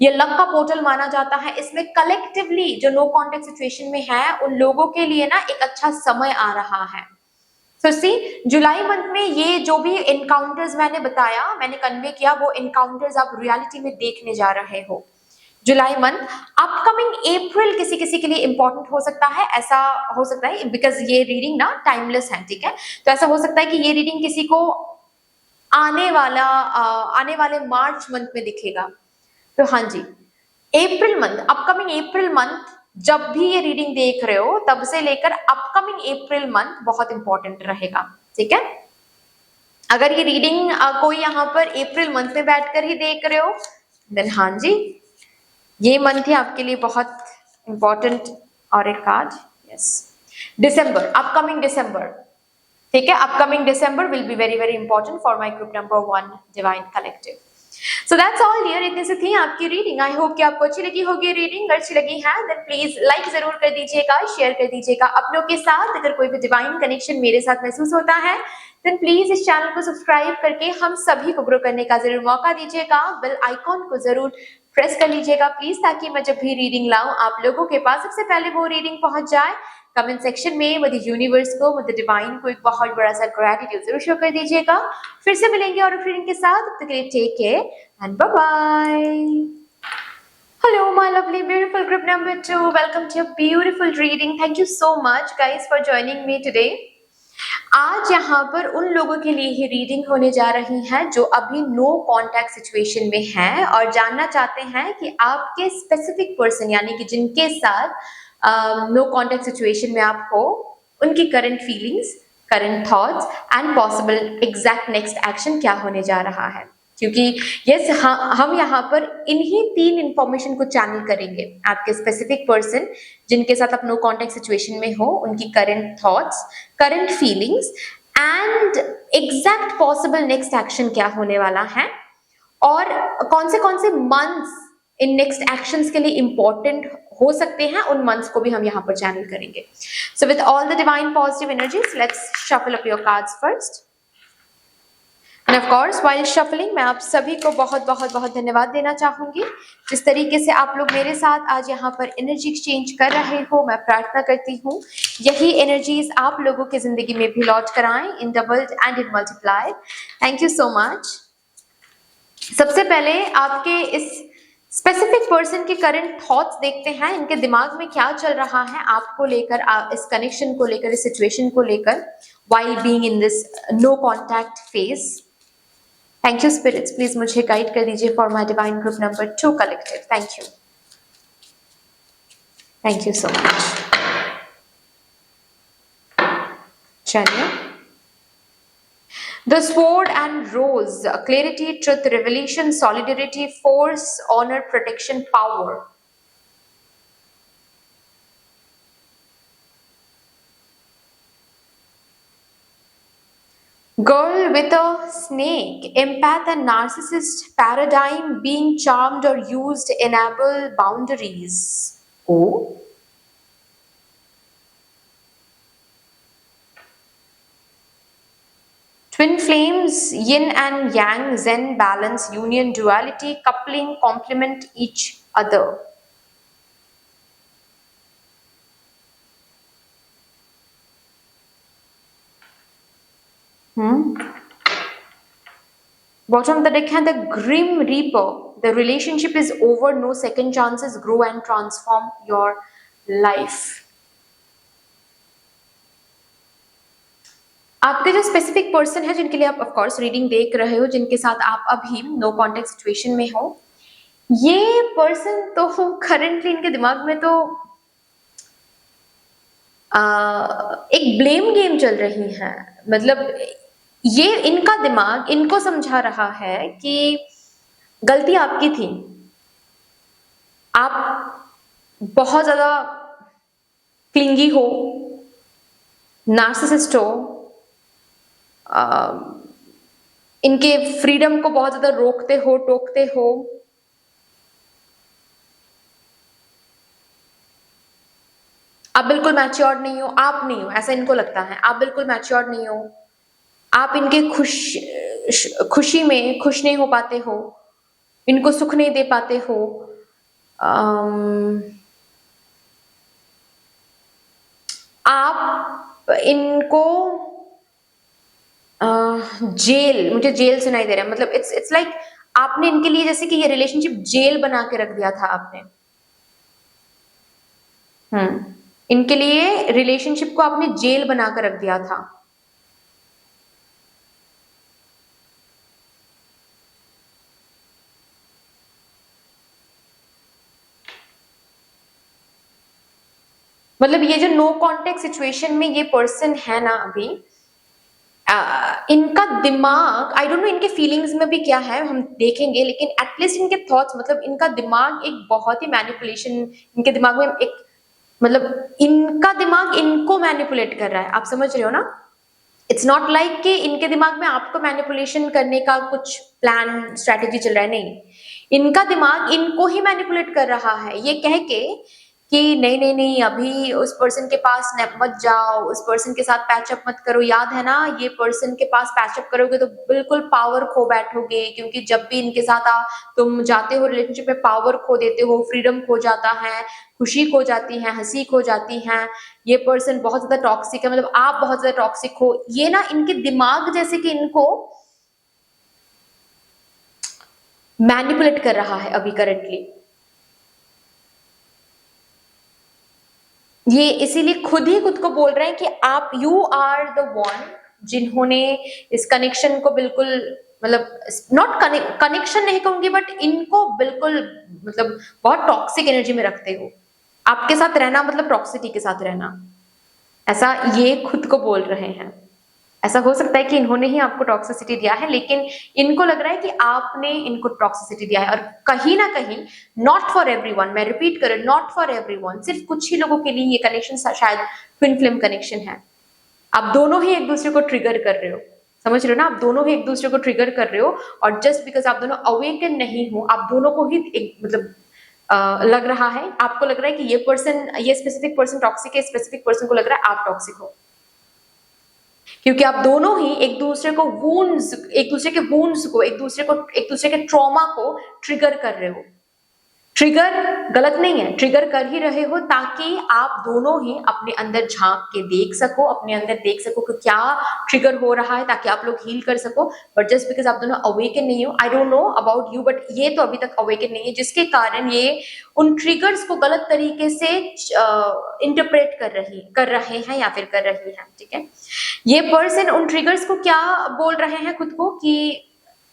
ये लक का पोर्टल माना जाता है। इसमें कलेक्टिवली जो नो कॉन्टेक्ट सिचुएशन में है उन लोगों के लिए ना एक अच्छा समय आ रहा है। सो सी, जुलाई मंथ में ये जो भी एनकाउंटर्स मैंने बताया, मैंने कन्वे किया, वो एनकाउंटर्स आप रियलिटी में देखने जा रहे हो। जुलाई मंथ, अपकमिंग अप्रैल किसी किसी के लिए इंपॉर्टेंट हो सकता है, ऐसा हो सकता है बिकॉज ये रीडिंग ना टाइमलेस है। ठीक है, तो ऐसा हो सकता है कि ये रीडिंग किसी को आने वाले मार्च मंथ में दिखेगा। तो हाँ जी, April month, upcoming April month, जब भी ये रीडिंग देख रहे हो तब से लेकर अपकमिंग अप्रैल मंथ बहुत इंपॉर्टेंट रहेगा। ठीक है, अगर ये रीडिंग कोई यहाँ पर अप्रैल मंथ में बैठकर ही देख रहे हो, देन हाँ जी, ये मंथ है आपके लिए बहुत इंपॉर्टेंट। और एक card, yes, December, upcoming December, ठीक है, upcoming December will be very very important for my group number 1 divine collective. So that's all dear, इतने से थी आपकी रीडिंग। आई होप कि आपको अच्छी लगी होगी रीडिंग। अगर अच्छी लगी है देन प्लीज लाइक जरूर कर दीजिएगा, शेयर कर दीजिएगा अपनों के साथ। अगर कोई भी डिवाइन कनेक्शन मेरे साथ महसूस होता है देन प्लीज इस चैनल को सब्सक्राइब करके हम सभी को ग्रो करने का जरूर मौका दीजिएगा। बेल आइकॉन को जरूर प्रेस कर लीजिएगा प्लीज, ताकि मैं जब भी रीडिंग लाऊं आप लोगों के पास सबसे पहले वो रीडिंग पहुंच जाए। कमेंट सेक्शन में मुझे यूनिवर्स को, मुझे डिवाइन को एक बहुत बड़ा सा ग्रेटिट्यूड जरूर शो कर दीजिएगा। फिर से मिलेंगे और रीडिंग के साथ, तब तक के लिए take care and bye-bye. Hello, my lovely, beautiful group number 2. Welcome to your beautiful reading. Thank you so much, guys, for joining me today. आज यहाँ पर उन लोगों के लिए ही रीडिंग होने जा रही है जो अभी नो कॉन्टैक्ट सिचुएशन में हैं और जानना चाहते हैं कि आपके स्पेसिफिक पर्सन, यानी कि जिनके साथ नो कॉन्टैक्ट सिचुएशन में आप हो, उनकी current feelings, current thoughts and possible exact next action क्या होने जा रहा है। क्योंकि यस, हम यहाँ पर इन्हीं 3 इंफॉर्मेशन को चैनल करेंगे। आपके स्पेसिफिक पर्सन जिनके साथ आप नो कॉन्टैक्ट सिचुएशन में हो, उनकी current thoughts, current feelings and exact possible next action क्या होने वाला है, और कौन से मंथ्स इन नेक्स्ट एक्शंस के लिए इंपॉर्टेंट हो सकते हैं, उन मंथ्स को भी हम यहाँ पर चैनल करेंगे। So with all the divine positive energies, let's shuffle up your cards first. And of course while shuffling मैं आप सभी को बहुत बहुत बहुत धन्यवाद देना चाहूंगी। जिस तरीके से आप लोग मेरे साथ आज यहाँ पर एनर्जी एक्सचेंज कर रहे हो, मैं प्रार्थना करती हूँ यही एनर्जीज आप लोगों की जिंदगी में भी लौट कर आए in doubled and in multiply. Thank you so much. सबसे पहले आपके इस स्पेसिफिक पर्सन के करंट थॉट्स देखते हैं, इनके दिमाग में क्या चल रहा है आपको लेकर, इस कनेक्शन को लेकर, इस सिचुएशन को लेकर, while being in this no contact phase. Thank you spirits, please मुझे गाइड कर दीजिए for my divine group number 2 collective. Thank you, thank you so much. चलिए, the sword and rose, clarity, truth, revelation, solidarity, force, honour, protection, power. Girl with a snake, empath and narcissist paradigm, being charmed or used, enable boundaries. Oh. Twin flames, yin and yang, zen, balance, union, duality, coupling, complement each other. Bottom of the deck है the Grim Reaper. The relationship is over, no second chances, grow and transform your life. आपके जो specific person है जिनके लिए आप of course reading देख रहे हो, जिनके साथ आप अभी नो कॉन्टैक्ट सिचुएशन में हो, ये पर्सन तो करंटली इनके दिमाग में तो एक ब्लेम गेम चल रही है। मतलब ये इनका दिमाग इनको समझा रहा है कि गलती आपकी थी, आप बहुत ज्यादा क्लिंगी हो, नार्सिसिस्ट हो, इनके फ्रीडम को बहुत ज्यादा रोकते हो, टोकते हो। आप बिल्कुल मैच्योर नहीं हो, आप नहीं हो, ऐसा इनको लगता है। आप बिल्कुल मैच्योर नहीं हो, आप इनके खुशी में खुश नहीं हो पाते हो, इनको सुख नहीं दे पाते हो। आप इनको जेल, मुझे जेल सुनाई दे रहा है। मतलब इट्स लाइक आपने इनके लिए जैसे कि ये रिलेशनशिप जेल बना के रख दिया था आपने। इनके लिए रिलेशनशिप को आपने जेल बना कर रख दिया था। मतलब ये जो नो कॉन्टेक्ट सिचुएशन में ये पर्सन है ना अभी, इनका दिमाग, आई डोंट नो इनके फीलिंग्स में भी क्या है, हम देखेंगे, लेकिन एटलीस्ट इनके थॉट्स, मतलब इनका दिमाग एक बहुत ही मैनिपुलेशन, इनके दिमाग में एक, मतलब इनका दिमाग इनको मैनिपुलेट कर रहा है, आप समझ रहे हो ना? इट्स नॉट लाइक कि इनके दिमाग में आपको मैनिपुलेशन करने का कुछ प्लान स्ट्रैटेजी चल रहा है, नहीं, इनका दिमाग इनको ही मैनिपुलेट कर रहा है, ये कह के कि नहीं नहीं नहीं, अभी उस पर्सन के पास मत जाओ, उस पर्सन के साथ पैचअप मत करो, याद है ना, ये पर्सन के पास पैचअप करोगे तो बिल्कुल पावर खो बैठोगे, क्योंकि जब भी इनके साथ तुम जाते हो रिलेशनशिप में, पावर खो देते हो, फ्रीडम खो जाता है, खुशी खो जाती है, हंसी खो जाती है, ये पर्सन बहुत ज्यादा टॉक्सिक है, मतलब आप बहुत ज्यादा टॉक्सिक हो। ये ना इनके दिमाग जैसे कि इनको मैनिपुलेट कर रहा है अभी करंटली। ये इसीलिए खुद ही खुद को बोल रहे हैं कि आप, यू आर द वन, जिन्होंने इस कनेक्शन को बिल्कुल, मतलब नॉट कनेक्शन नहीं कहूंगी, बट इनको बिल्कुल, मतलब बहुत टॉक्सिक एनर्जी में रखते हो। आपके साथ रहना मतलब टॉक्सिटी के साथ रहना, ऐसा ये खुद को बोल रहे हैं। ऐसा हो सकता है कि इन्होंने ही आपको टॉक्सिसिटी दिया है, लेकिन इनको लग रहा है कि आपने इनको टॉक्सिसिटी दिया है, और कहीं ना कहीं नॉट फॉर एवरीवन, मैं रिपीट करूं, नॉट फॉर एवरीवन, सिर्फ कुछ ही लोगों के लिए ये कनेक्शन शायद ट्विन फ्लेम कनेक्शन है। आप दोनों ही एक दूसरे को ट्रिगर कर रहे हो, समझ रहे हो ना, आप दोनों ही एक दूसरे को ट्रिगर कर रहे हो, और जस्ट बिकॉज आप दोनों अवेकन नहीं हो, आप दोनों को ही एक, मतलब लग रहा है, आपको लग रहा है कि ये पर्सन, ये स्पेसिफिक पर्सन टॉक्सिक है, स्पेसिफिक पर्सन को लग रहा है आप टॉक्सिक हो, क्योंकि आप दोनों ही एक दूसरे को वूंड्स, एक दूसरे के वूंड्स को, एक दूसरे के ट्रॉमा को ट्रिगर कर रहे हो। ट्रिगर गलत नहीं है, ट्रिगर कर ही रहे हो ताकि आप दोनों ही अपने अंदर झांक के देख सको, अपने अंदर देख सको कि क्या ट्रिगर हो रहा है, ताकि आप लोग हील कर सको। बट जस्ट बिकॉज आप दोनों अवेकन नहीं हो, I don't know about you, but ये तो अभी तक अवेकन नहीं है, जिसके कारण ये उन ट्रिगर्स को गलत तरीके से इंटरप्रेट कर रहे हैं या फिर कर रही है, ठीक है। ये पर्सन उन ट्रिगर्स को क्या बोल रहे हैं खुद को कि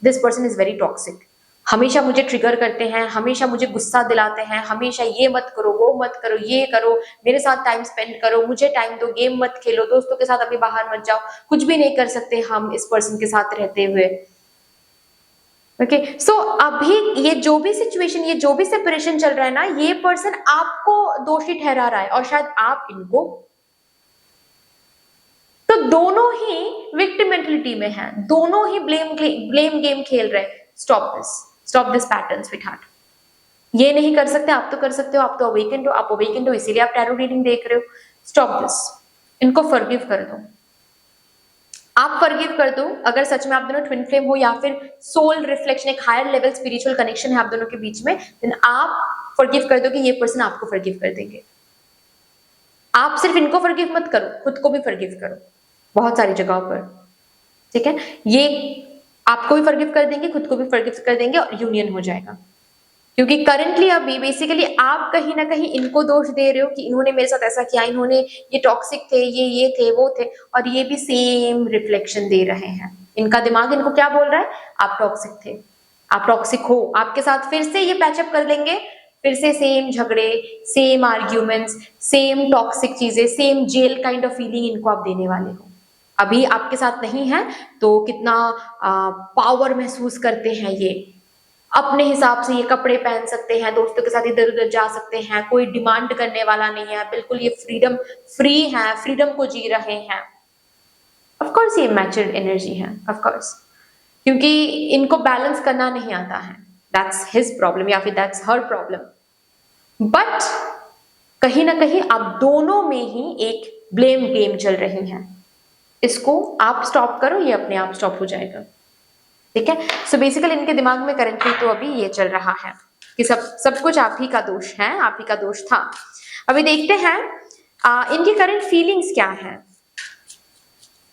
this person is very toxic, हमेशा मुझे ट्रिगर करते हैं, हमेशा मुझे गुस्सा दिलाते हैं, हमेशा ये मत करो, वो मत करो, ये करो, मेरे साथ टाइम स्पेंड करो, मुझे टाइम दो, गेम मत खेलो, दोस्तों के साथ अभी बाहर मत जाओ, कुछ भी नहीं कर सकते हम इस पर्सन के साथ रहते हुए। ओके, सो अभी ये जो भी सिचुएशन, ये जो भी सेपरेशन चल रहा है ना, ये पर्सन आपको दोषी ठहरा रहा है, और शायद आप इनको, तो दोनों ही विक्टिम मेंटलिटी में हैं, दोनों ही ब्लेम गेम खेल रहे हैं। स्टॉप दिस पैटर्न स्वीटहार्ट, ये नहीं कर सकते, आप तो कर सकते हो, आप तो अवेकेंड हो, आप अवेकेंड हो इसीलिए आप टैरो रीडिंग देख रहे हो। स्टॉप दिस, इनको फॉरगिव कर दो, आप फॉरगिव कर दो। अगर सच में आप दोनों ट्विन फ्लेम हो या फिर सोल रिफ्लेक्शन, एक हायर लेवल स्पिरिचुअल कनेक्शन है आप दोनों के बीच में, देन आप फॉरगिव कर दो कि ये पर्सन आपको फॉरगिव कर देंगे। आप सिर्फ इनको फॉरगिव मत करो, खुद को भी फॉरगिव करो बहुत सारी जगहों पर, ठीक है। ये आपको भी फॉरगिव कर देंगे, खुद को भी फॉरगिव कर देंगे, और यूनियन हो जाएगा। क्योंकि करंटली अभी बेसिकली आप कहीं ना कहीं इनको दोष दे रहे हो कि इन्होंने मेरे साथ ऐसा किया, इन्होंने, ये टॉक्सिक थे, ये थे, वो थे, और ये भी सेम रिफ्लेक्शन दे रहे हैं। इनका दिमाग इनको क्या बोल रहा है, आप टॉक्सिक थे, आप टॉक्सिक हो, आपके साथ फिर से ये पैचअप कर लेंगे, फिर से सेम झगड़े, सेम आर्ग्यूमेंट्स, सेम टॉक्सिक चीजें, same jail kind of feeling इनको आप देने वाले हो। अभी आपके साथ नहीं है तो कितना पावर महसूस करते हैं ये, अपने हिसाब से ये कपड़े पहन सकते हैं, दोस्तों के साथ इधर उधर जा सकते हैं, कोई डिमांड करने वाला नहीं है, बिल्कुल ये फ्रीडम फ्री है, फ्रीडम को जी रहे हैं। ऑफ कोर्स ये मैच्योर्ड एनर्जी है, ऑफ कोर्स, क्योंकि इनको बैलेंस करना नहीं आता है, दैट्स हिज प्रॉब्लम या फिर दैट्स हर प्रॉब्लम। बट कहीं ना कहीं आप दोनों में ही एक ब्लेम गेम चल रही है, इसको आप स्टॉप करो, ये अपने आप स्टॉप हो जाएगा, ठीक है। सो बेसिकली इनके दिमाग में करंटली तो अभी ये चल रहा है कि सब कुछ आप ही का दोष है, आप ही का दोष था। अभी देखते हैं इनकी करंट फीलिंग्स क्या है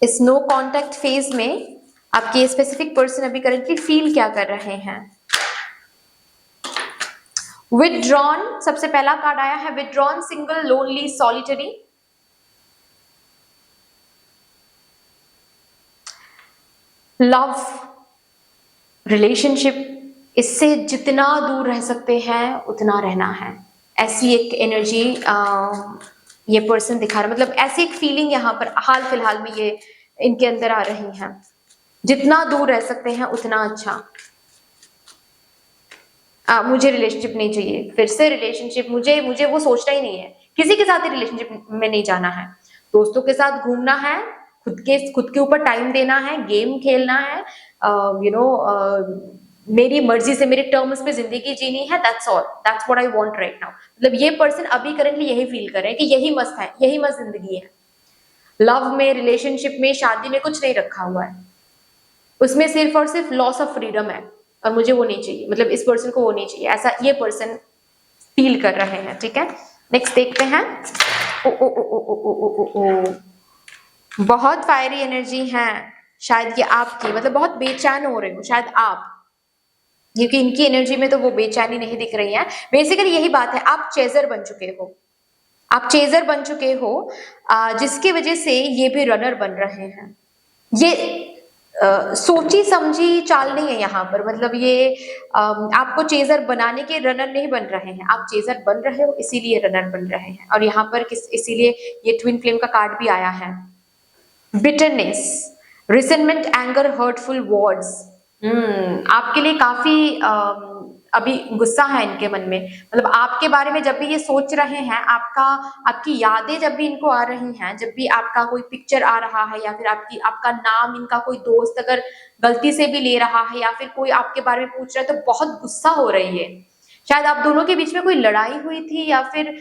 इस नो कॉन्टेक्ट फेज में। आपके स्पेसिफिक पर्सन अभी करंटली फील क्या कर रहे हैं। विथड्रॉन सबसे पहला कार्ड आया है, withdrawn, single, lonely, solitary. Love, relationship, इससे जितना दूर रह सकते हैं उतना रहना है, ऐसी एक एनर्जी ये पर्सन दिखा रहा है, मतलब ऐसी एक फीलिंग यहाँ पर हाल फिलहाल में ये इनके अंदर आ रही हैं। जितना दूर रह सकते हैं उतना अच्छा। मुझे रिलेशनशिप नहीं चाहिए, फिर से रिलेशनशिप, मुझे मुझे वो सोचना ही नहीं है, किसी के साथ ही रिलेशनशिप में नहीं जाना है। दोस्तों के साथ घूमना है, खुद के ऊपर टाइम देना है, गेम खेलना है, यू नो मेरी मर्जी से, मेरे टर्म्स पे जिंदगी जीनी है। That's all, that's what I want right now. मतलब ये पर्सन अभी करंटली यही फील कर रहे हैं कि यही मस्त है, यही मस्त जिंदगी है। लव में, रिलेशनशिप में, शादी में कुछ नहीं रखा हुआ है, उसमें सिर्फ और सिर्फ लॉस ऑफ फ्रीडम है। और मुझे वो नहीं चाहिए, मतलब इस पर्सन को वो नहीं चाहिए, ऐसा ये पर्सन फील कर रहे हैं। ठीक है, नेक्स्ट देखते हैं। ओ ओ ओ ओ ओ ओ ओ ओ ओ बहुत फायरी एनर्जी है शायद ये आपकी, मतलब बहुत बेचैन हो रहे हो शायद आप, क्योंकि इनकी एनर्जी में तो वो बेचैनी नहीं दिख रही है। बेसिकली यही बात है, आप चेजर बन चुके हो, आप चेजर बन चुके हो, जिसकी वजह से ये भी रनर बन रहे हैं। ये सोची समझी चाल नहीं है यहाँ पर, मतलब ये आपको चेजर बनाने के रनर नहीं बन रहे हैं, आप चेजर बन रहे हो इसीलिए रनर बन रहे हैं। और यहाँ पर इसीलिए ये ट्विन फ्लेम का कार्ड भी आया है। Bitterness, resentment, anger, hurtful words. आपके लिए काफी अभी गुस्सा है इनके मन में, मतलब आपके बारे में जब भी ये सोच रहे हैं, आपकी यादें जब भी इनको आ रही हैं, जब भी आपका कोई पिक्चर आ रहा है, या फिर आपका नाम इनका कोई दोस्त अगर गलती से भी ले रहा है, या फिर कोई आपके बारे में पूछ रहा है, तो बहुत गुस्सा हो रही है। शायद आप दोनों के बीच में कोई लड़ाई हुई थी, या फिर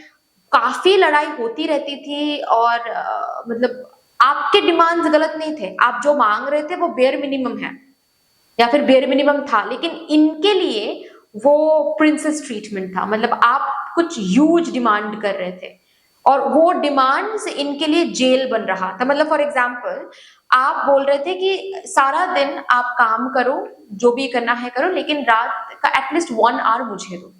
काफी लड़ाई होती रहती थी, और मतलब आपके डिमांड्स गलत नहीं थे, आप जो मांग रहे थे वो बेयर मिनिमम है, या फिर बेयर मिनिमम था, लेकिन इनके लिए वो प्रिंसेस ट्रीटमेंट था। मतलब आप कुछ ह्यूज डिमांड कर रहे थे, और वो डिमांड्स इनके लिए जेल बन रहा था। मतलब फॉर एग्जाम्पल, आप बोल रहे थे कि सारा दिन आप काम करो, जो भी करना है करो, लेकिन रात का एटलीस्ट 1 आवर मुझे दो।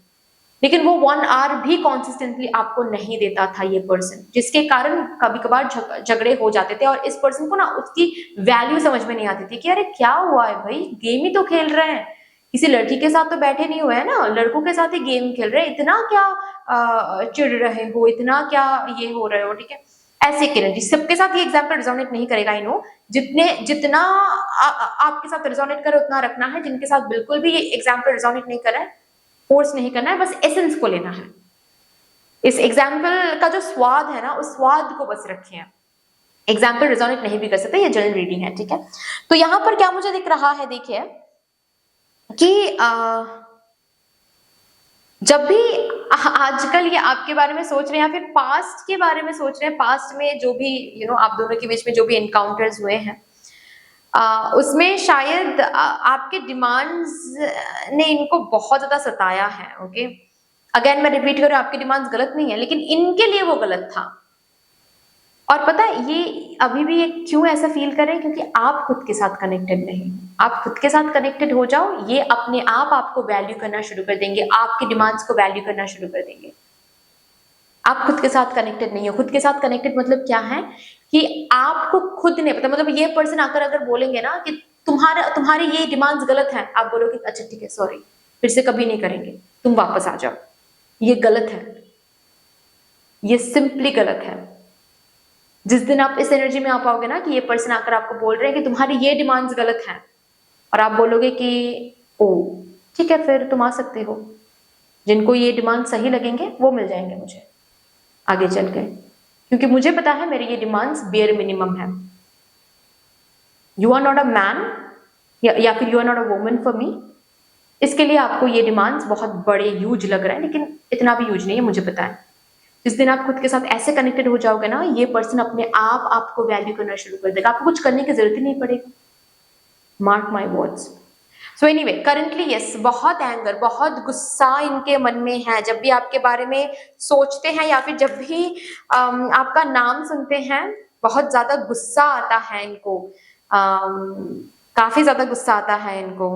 लेकिन वो 1 आवर भी कॉन्सिस्टेंटली आपको नहीं देता था ये पर्सन, जिसके कारण कभी कभार झगड़े हो जाते थे, और इस पर्सन को ना उसकी वैल्यू समझ में नहीं आती थी कि अरे क्या हुआ है भाई, गेम ही तो खेल रहे हैं, किसी लड़की के साथ तो बैठे नहीं हुए हैं ना, लड़कों के साथ ही गेम खेल रहे हैं, इतना क्या चिढ़ रहे हो, इतना क्या ये हो रहे हो। ठीक है, ऐसे किरण जी, सबके साथ ये एग्जाम्पल रिजोनेट नहीं करेगा, आई नो। जितना आपके साथ रिजोनेट करे उतना रखना है, जिनके साथ बिल्कुल भी ये एग्जाम्पल रिजोनेट नहीं कर रहा है, फोर्स नहीं करना है, बस एसेंस को लेना है। इस एग्जाम्पल का जो स्वाद है ना, उस स्वाद को बस रखिए। एग्जाम्पल रिजोनेट नहीं भी कर सकते, ये जनरल रीडिंग है। ठीक है, तो यहां पर क्या मुझे दिख रहा है, देखिए कि जब भी आजकल ये आपके बारे में सोच रहे हैं, या फिर पास्ट के बारे में सोच रहे हैं, पास्ट में जो भी आप दोनों के बीच में जो भी एनकाउंटर्स हुए हैं, उसमें शायद आपके डिमांड्स ने इनको बहुत ज्यादा सताया है। ओके, अगेन मैं रिपीट करूं, आपकी डिमांड्स गलत नहीं है, लेकिन इनके लिए वो गलत था। और पता है ये अभी भी ये क्यों ऐसा फील कर रहे हैं, क्योंकि आप खुद के साथ कनेक्टेड नहीं। आप खुद के साथ कनेक्टेड हो जाओ, ये अपने आप आपको वैल्यू करना शुरू कर देंगे, आपकी डिमांड्स को वैल्यू करना शुरू कर देंगे। आप खुद के साथ कनेक्टेड नहीं हो। खुद के साथ कनेक्टेड मतलब क्या है कि आपको खुद नहीं पता, मतलब ये पर्सन आकर अगर बोलेंगे ना कि तुम्हारी ये डिमांड्स गलत हैं, आप बोलोगे अच्छा ठीक है, सॉरी, फिर से कभी नहीं करेंगे, तुम वापस आ जाओ। ये गलत है, ये सिंपली गलत है। जिस दिन आप इस एनर्जी में आ पाओगे ना कि ये पर्सन आकर आपको बोल रहे हैं कि तुम्हारी ये डिमांड्स गलत हैं, और आप बोलोगे कि ओ ठीक है, फिर तुम आ सकते हो, जिनको ये डिमांड सही लगेंगे वो मिल जाएंगे मुझे आगे चल के, क्योंकि मुझे पता है मेरी ये डिमांड्स बेयर मिनिमम है। You are not a man, या फिर you are not a woman for me. इसके लिए आपको ये डिमांड्स बहुत बड़े यूज लग रहे हैं, लेकिन इतना भी यूज नहीं है, मुझे पता है। जिस दिन आप खुद के साथ ऐसे कनेक्टेड हो जाओगे ना, ये पर्सन अपने आप आपको वैल्यू करना शुरू कर देगा, आपको कुछ करने की जरूरत ही नहीं पड़ेगी। Mark my words. So anyway, currently yes, बहुत एंगर, बहुत गुस्सा इनके मन में है। जब भी आपके बारे में सोचते हैं, या फिर जब भी आपका नाम सुनते हैं, बहुत ज्यादा गुस्सा आता है इनको, काफी ज्यादा गुस्सा आता है इनको।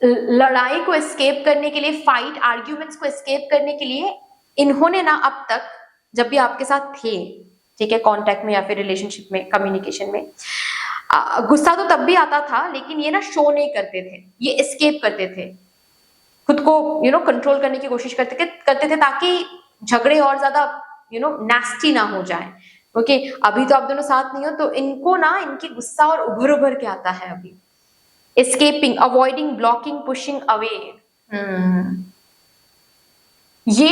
लड़ाई को एस्केप करने के लिए, फाइट आर्ग्यूमेंट्स को एस्केप करने के लिए, इन्होंने ना अब तक जब भी आपके साथ थे, ठीक है, कांटेक्ट में या फिर रिलेशनशिप में, कम्युनिकेशन में, गुस्सा तो तब भी आता था, लेकिन ये ना शो नहीं करते थे, ये एस्केप करते थे, खुद को कंट्रोल करने की कोशिश करते थे, ताकि झगड़े और ज्यादा नास्टी ना हो जाए। ओके, अभी तो आप दोनों साथ नहीं हो, तो इनको ना इनकी गुस्सा और उभर उभर के आता है अभी। Escaping, avoiding, blocking, pushing away. ये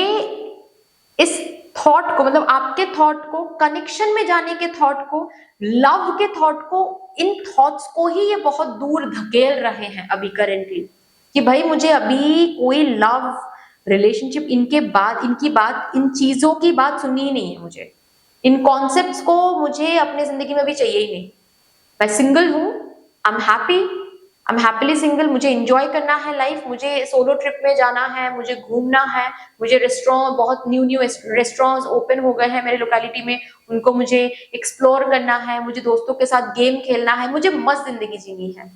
इस थॉट को, मतलब आपके थॉट को, कनेक्शन में जाने के थॉट को, लव के थॉट को, इन थॉट्स को ही ये बहुत दूर धकेल रहे हैं अभी करेंटली, कि भाई मुझे अभी कोई लव रिलेशनशिप, इनकी बात, इन चीजों की बात सुननी ही नहीं है मुझे, इन कॉन्सेप्ट्स को मुझे अपने जिंदगी में भी चाहिए ही नहीं। मैं सिंगल हूं, आई एम हैप्पीली सिंगल, मुझे एंजॉय करना है लाइफ, मुझे सोलो ट्रिप में जाना है, मुझे घूमना है, मुझे रेस्टोरेंट, बहुत न्यू रेस्टोरेंट्स ओपन हो गए हैं मेरे लोकेलिटी में, उनको मुझे एक्सप्लोर करना है, मुझे दोस्तों के साथ गेम खेलना है, मुझे मस्त जिंदगी जीनी है।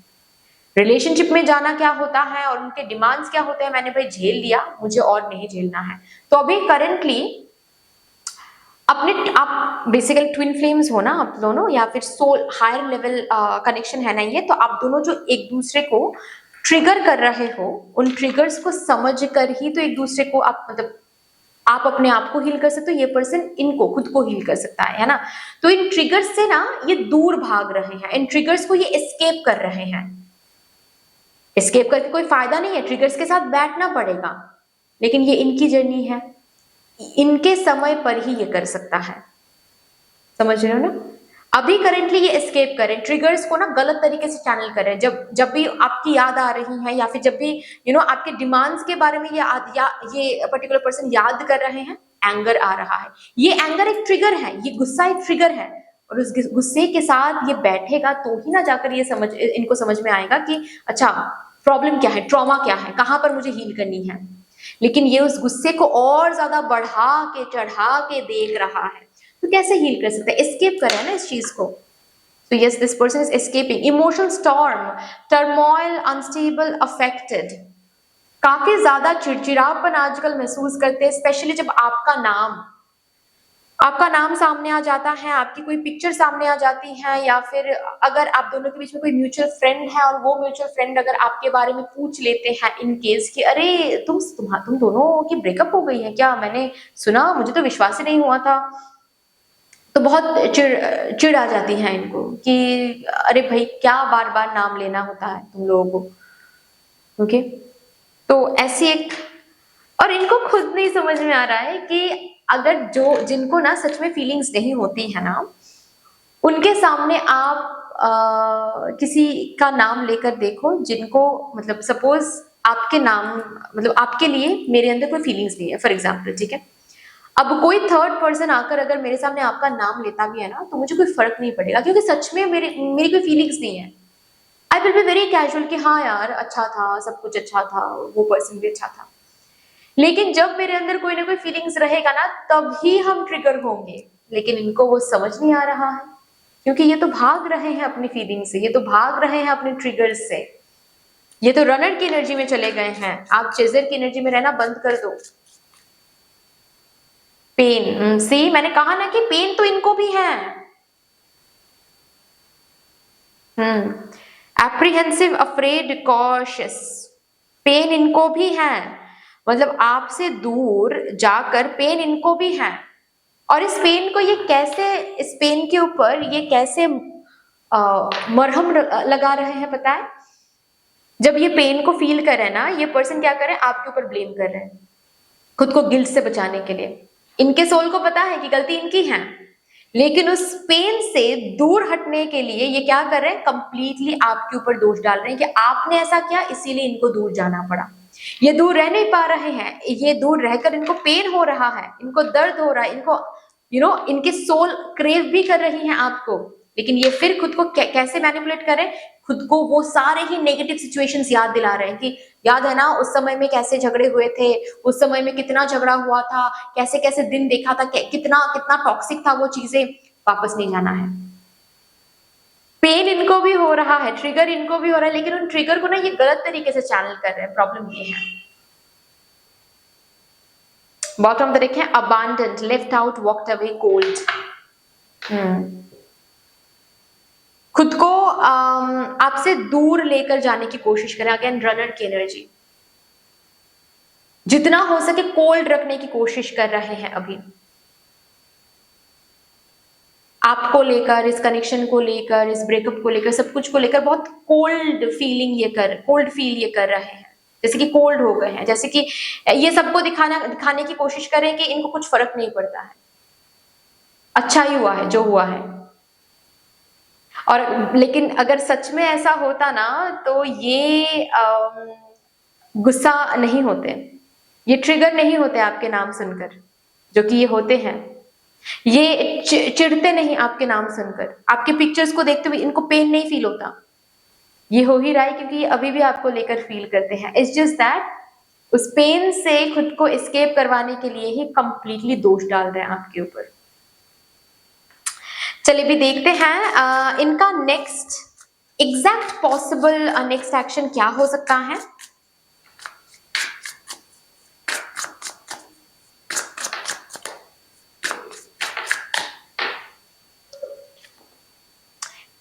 रिलेशनशिप में जाना क्या होता है और उनके डिमांड्स क्या होते हैं मैंने भाई झेल लिया, मुझे और नहीं झेलना है। तो अभी करेंटली आप बेसिकली ट्विन फ्लेम्स हो ना आप दोनों, या फिर सोल हायर लेवल कनेक्शन है ना ये, तो आप दोनों जो एक दूसरे को ट्रिगर कर रहे हो, उन ट्रिगर्स को समझ कर ही तो एक दूसरे को आप, मतलब आप अपने आप को हील कर सकते हो, ये पर्सन इनको खुद को हील कर सकता है ना। तो इन ट्रिगर्स से ना ये दूर भाग रहे हैं, इन ट्रिगर्स को ये एस्केप कर रहे हैं। एस्केप करके कोई फायदा नहीं है, ट्रिगर्स के साथ बैठना पड़ेगा, लेकिन ये इनकी जर्नी है, इनके समय पर ही ये कर सकता है। समझ रहे हो ना? अभी करेंटली ये एस्केप करें, ट्रिगर्स को ना गलत तरीके से चैनल करें। जब भी आपकी याद आ रही है, या फिर जब भी आपके डिमांड्स के बारे में ये पर्टिकुलर पर्सन याद कर रहे हैं, एंगर आ रहा है, ये एंगर एक ट्रिगर है, ये गुस्सा एक ट्रिगर है, और उस गुस्से के साथ ये बैठेगा तो ही ना जाकर ये इनको समझ में आएगा कि अच्छा प्रॉब्लम क्या है, ट्रॉमा क्या है, कहां पर मुझे हील करनी है। लेकिन ये उस गुस्से को और ज्यादा बढ़ा के चढ़ा के देख रहा है, तो कैसे हील कर सकते हैं? एस्केप करें ना इस चीज को। तो yes, this person is escaping emotional storm, turmoil, unstable, affected. काफी ज्यादा चिड़चिड़ापन आजकल महसूस करते हैं, स्पेशली जब आपका नाम सामने आ जाता है, आपकी कोई पिक्चर सामने आ जाती है, या फिर अगर आप दोनों के बीच में कोई म्यूचुअल फ्रेंड है और वो म्यूचुअल फ्रेंड अगर आपके बारे में पूछ लेते हैं इन केस कि अरे तुम दोनों की ब्रेकअप हो गई है क्या, मैंने सुना, मुझे तो विश्वास ही नहीं हुआ था। तो बहुत चिढ़ आ जाती है इनको कि अरे भाई क्या बार बार नाम लेना होता है तुम लोगों को। ओके, तो ऐसी एक, और इनको खुद नहीं समझ में आ रहा है कि अगर जिनको ना सच में फीलिंग्स नहीं होती है ना, उनके सामने आप किसी का नाम लेकर देखो जिनको, मतलब सपोज आपके नाम, मतलब आपके लिए मेरे अंदर कोई फीलिंग्स नहीं है फॉर एग्जाम्पल, ठीक है। अब कोई थर्ड पर्सन आकर अगर मेरे सामने आपका नाम लेता भी है ना, तो मुझे कोई फर्क नहीं पड़ेगा, क्योंकि सच में मेरी कोई फीलिंग्स नहीं है। I will be very casual कि हाँ यार अच्छा था, सब कुछ अच्छा था, वो पर्सन भी अच्छा था। लेकिन जब मेरे अंदर कोई ना कोई फीलिंग्स रहेगा ना, तभी हम ट्रिगर होंगे। लेकिन इनको वो समझ नहीं आ रहा है, क्योंकि ये तो भाग रहे हैं अपनी फीलिंग से, ये तो भाग रहे हैं अपने ट्रिगर्स से, ये तो रनर की एनर्जी में चले गए हैं। आप चेजर की एनर्जी में रहना बंद कर दो। पेन, सी मैंने कहा ना कि पेन तो इनको भी है। एप्रीहेंसिव, अफ्रेड, कॉशियस, पेन इनको भी है। मतलब आपसे दूर जाकर पेन इनको भी है, और इस पेन को ये कैसे, इस पेन के ऊपर ये कैसे मरहम लगा रहे हैं पता है? जब ये पेन को फील कर रहे हैं ना, ये पर्सन क्या कर रहे हैं, आपके ऊपर ब्लेम कर रहे हैं, खुद को गिल्ट से बचाने के लिए। इनके सोल को पता है कि गलती इनकी है, लेकिन उस पेन से दूर हटने के लिए ये क्या कर रहे हैं, कंप्लीटली आपके ऊपर दोष डाल रहे हैं कि आपने ऐसा किया इसीलिए इनको दूर जाना पड़ा। ये दूर रह नहीं पा रहे हैं, ये दूर रहकर इनको पेन हो रहा है, इनको दर्द हो रहा है, इनको इनके सोल क्रेव भी कर रही हैं आपको, लेकिन ये फिर खुद को कैसे मैनिपुलेट करें, खुद को वो सारे ही नेगेटिव सिचुएशंस याद दिला रहे हैं कि याद है ना उस समय में कैसे झगड़े हुए थे, उस समय में कितना झगड़ा हुआ था, कैसे कैसे दिन देखा था, कितना कितना टॉक्सिक था वो चीजें, वापस नहीं जाना है। पेन इनको भी हो रहा है, ट्रिगर इनको भी हो रहा है, लेकिन उन ट्रिगर को ना ये गलत तरीके से चैनल कर रहे हैं। प्रॉब्लम ये है। बॉटम पे देखें, abundant, left out, walked away, cold. खुद को आपसे दूर लेकर जाने की कोशिश करें। अगेन रनर की एनर्जी, जितना हो सके कोल्ड रखने की कोशिश कर रहे हैं अभी। आपको लेकर, इस कनेक्शन को लेकर, इस ब्रेकअप को लेकर, सब कुछ को लेकर बहुत कोल्ड फील ये कर रहे हैं, जैसे कि कोल्ड हो गए हैं, जैसे कि ये सबको दिखाने की कोशिश करें कि इनको कुछ फर्क नहीं पड़ता है, अच्छा ही हुआ है जो हुआ है। और लेकिन अगर सच में ऐसा होता ना तो ये गुस्सा नहीं होते, ये ट्रिगर नहीं होते आपके नाम सुनकर, जो कि ये होते हैं। ये चिढ़ते नहीं आपके नाम सुनकर, आपके पिक्चर्स को देखते हुए इनको पेन नहीं फील होता। ये हो ही रहा है क्योंकि ये अभी भी आपको लेकर फील करते हैं। इट्स जस्ट दैट उस पेन से खुद को एस्केप करवाने के लिए ही कंप्लीटली दोष डाल रहे हैं आपके ऊपर। चलिए भी देखते हैं इनका next exact possible next action क्या हो सकता है।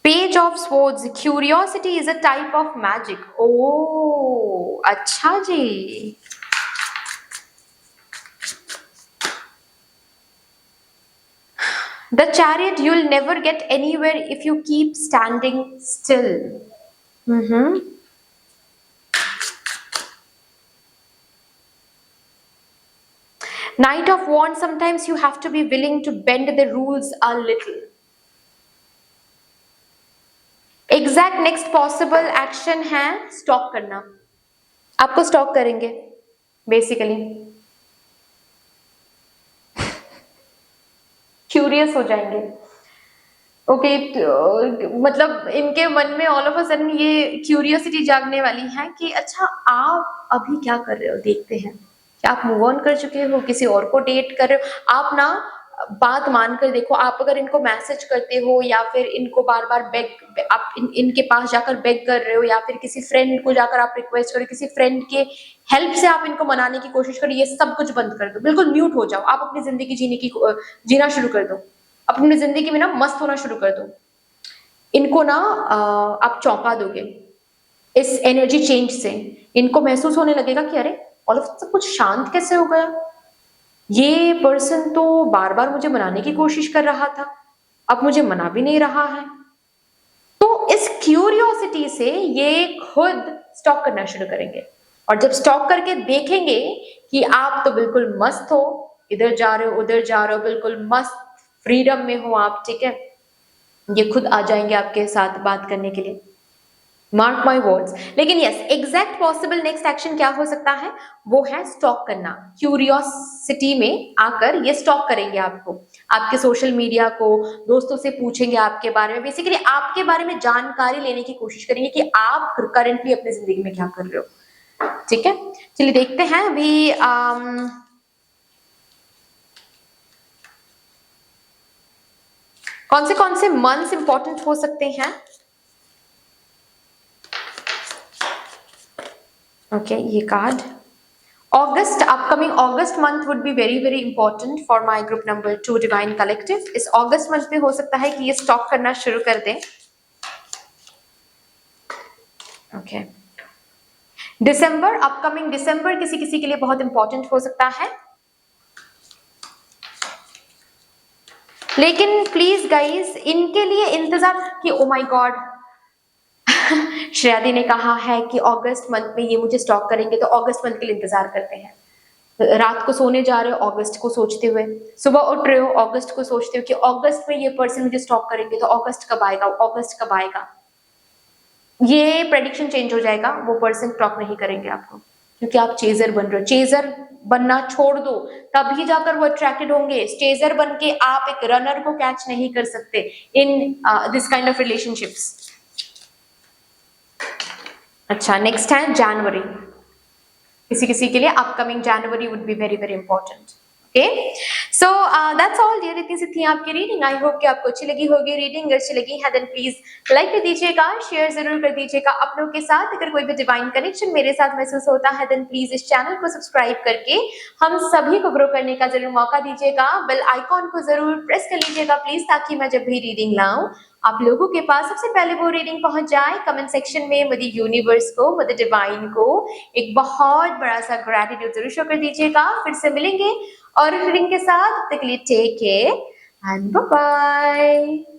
Page of swords, curiosity is a type of magic. Oh अच्छा जी, The Chariot, you'll never get anywhere if you keep standing still. Knight of Wands, sometimes you have to be willing to bend the rules a little. Exact next possible action है stock करना, आपको stock करेंगे basically, curious हो जाएंगे। Okay मतलब इनके मन में ऑल ऑफ अ सडन ये क्यूरियोसिटी जागने वाली है कि अच्छा आप अभी क्या कर रहे हो, देखते हैं क्या आप मूव ऑन कर चुके हो, किसी और को डेट कर रहे हो। आप ना बात मानकर देखो, आप अगर इनको मैसेज करते हो या फिर इनको बार बार बेग आप इनके पास जाकर बेग कर रहे हो या फिर किसी फ्रेंड को जाकर आप रिक्वेस्ट करो, किसी फ्रेंड के हेल्प से आप इनको मनाने की कोशिश करो, ये सब कुछ बंद कर दो, बिल्कुल म्यूट हो जाओ, आप अपनी जिंदगी जीना शुरू कर दो, अपनी जिंदगी में ना मस्त होना शुरू कर दो। इनको ना आप चौंका दोगे इस एनर्जी चेंज से, इनको महसूस होने लगेगा कि अरे ऑल ऑफ सब कुछ शांत कैसे हो गया, ये पर्सन तो बार बार मुझे मनाने की कोशिश कर रहा था, अब मुझे मना भी नहीं रहा है। तो इस क्यूरियोसिटी से ये खुद स्टॉक करना शुरू करेंगे, और जब स्टॉक करके देखेंगे कि आप तो बिल्कुल मस्त हो, इधर जा रहे हो उधर जा रहे हो, बिल्कुल मस्त फ्रीडम में हो आप, ठीक है, ये खुद आ जाएंगे आपके साथ बात करने के लिए, मार्क माई वर्ड्स। लेकिन yes, exact possible next action क्या हो सकता है, वो है स्टॉक करना। क्यूरियोसिटी में आकर ये स्टॉक करेंगे आपको, आपके सोशल मीडिया को, दोस्तों से पूछेंगे आपके बारे में, बेसिकली आपके बारे में जानकारी लेने की कोशिश करेंगे कि आप करंटली अपनी जिंदगी में क्या कर रहे हो, ठीक है। चलिए देखते हैं अभी कौन से मंथ्स इंपॉर्टेंट हो सकते हैं। ओके ये card, August, upcoming August month would be very very important for my group number 2 divine collective. इस अगस्त मंथ में हो सकता है कि ये स्टॉक करना शुरू कर दें। ओके दिसंबर, अपकमिंग दिसंबर किसी किसी के लिए बहुत इंपॉर्टेंट हो सकता है, लेकिन प्लीज गाइस इनके लिए इंतजार कि ओ माय गॉड श्रेया दी ने कहा है कि अगस्त मंथ में ये मुझे स्टॉक करेंगे, तो अगस्त मंथ के लिए इंतजार करते हैं। रात को सोने जा रहे हो अगस्त को सोचते हुए, सुबह उठ रहे हो अगस्त को सोचते हो कि अगस्त में ये पर्सन मुझे स्टॉक करेंगे, तो अगस्त कब आएगा, अगस्त कब आएगा। ये प्रेडिक्शन चेंज हो जाएगा, वो पर्सन स्टॉक नहीं करेंगे आपको, क्योंकि आप चेजर बन रहे हो। चेजर बनना छोड़ दो, तभी जाकर वो अट्रैक्टेड होंगे। चेजर बन के आप एक रनर को कैच नहीं कर सकते in this kind of relationships. अच्छा नेक्स्ट है जनवरी, किसी किसी के लिए upcoming January would be very very important. Okay so that's all dear, इतनी सी थी आपकी रीडिंग। आई होप कि आपको अच्छी लगी होगी रीडिंग। अगर अच्छी लगी है देन प्लीज लाइक कर दीजिएगा, शेयर जरूर कर दीजिएगा अपनों के साथ। अगर कोई भी डिवाइन कनेक्शन मेरे साथ महसूस होता है देन प्लीज इस चैनल को सब्सक्राइब करके हम सभी को ग्रो करने का जरूर मौका दीजिएगा। बेल आइकॉन को जरूर प्रेस कर लीजिएगा प्लीज, ताकि मैं जब भी रीडिंग लाऊं आप लोगों के पास सबसे पहले वो रीडिंग पहुंच जाए। कमेंट सेक्शन में मदर यूनिवर्स को, मदर डिवाइन को एक बहुत बड़ा सा ग्रैटिट्यूड जरूर शो कर दीजिएगा। फिर से मिलेंगे और रीडिंग के साथ, तब तक के लिए take care, and bye bye.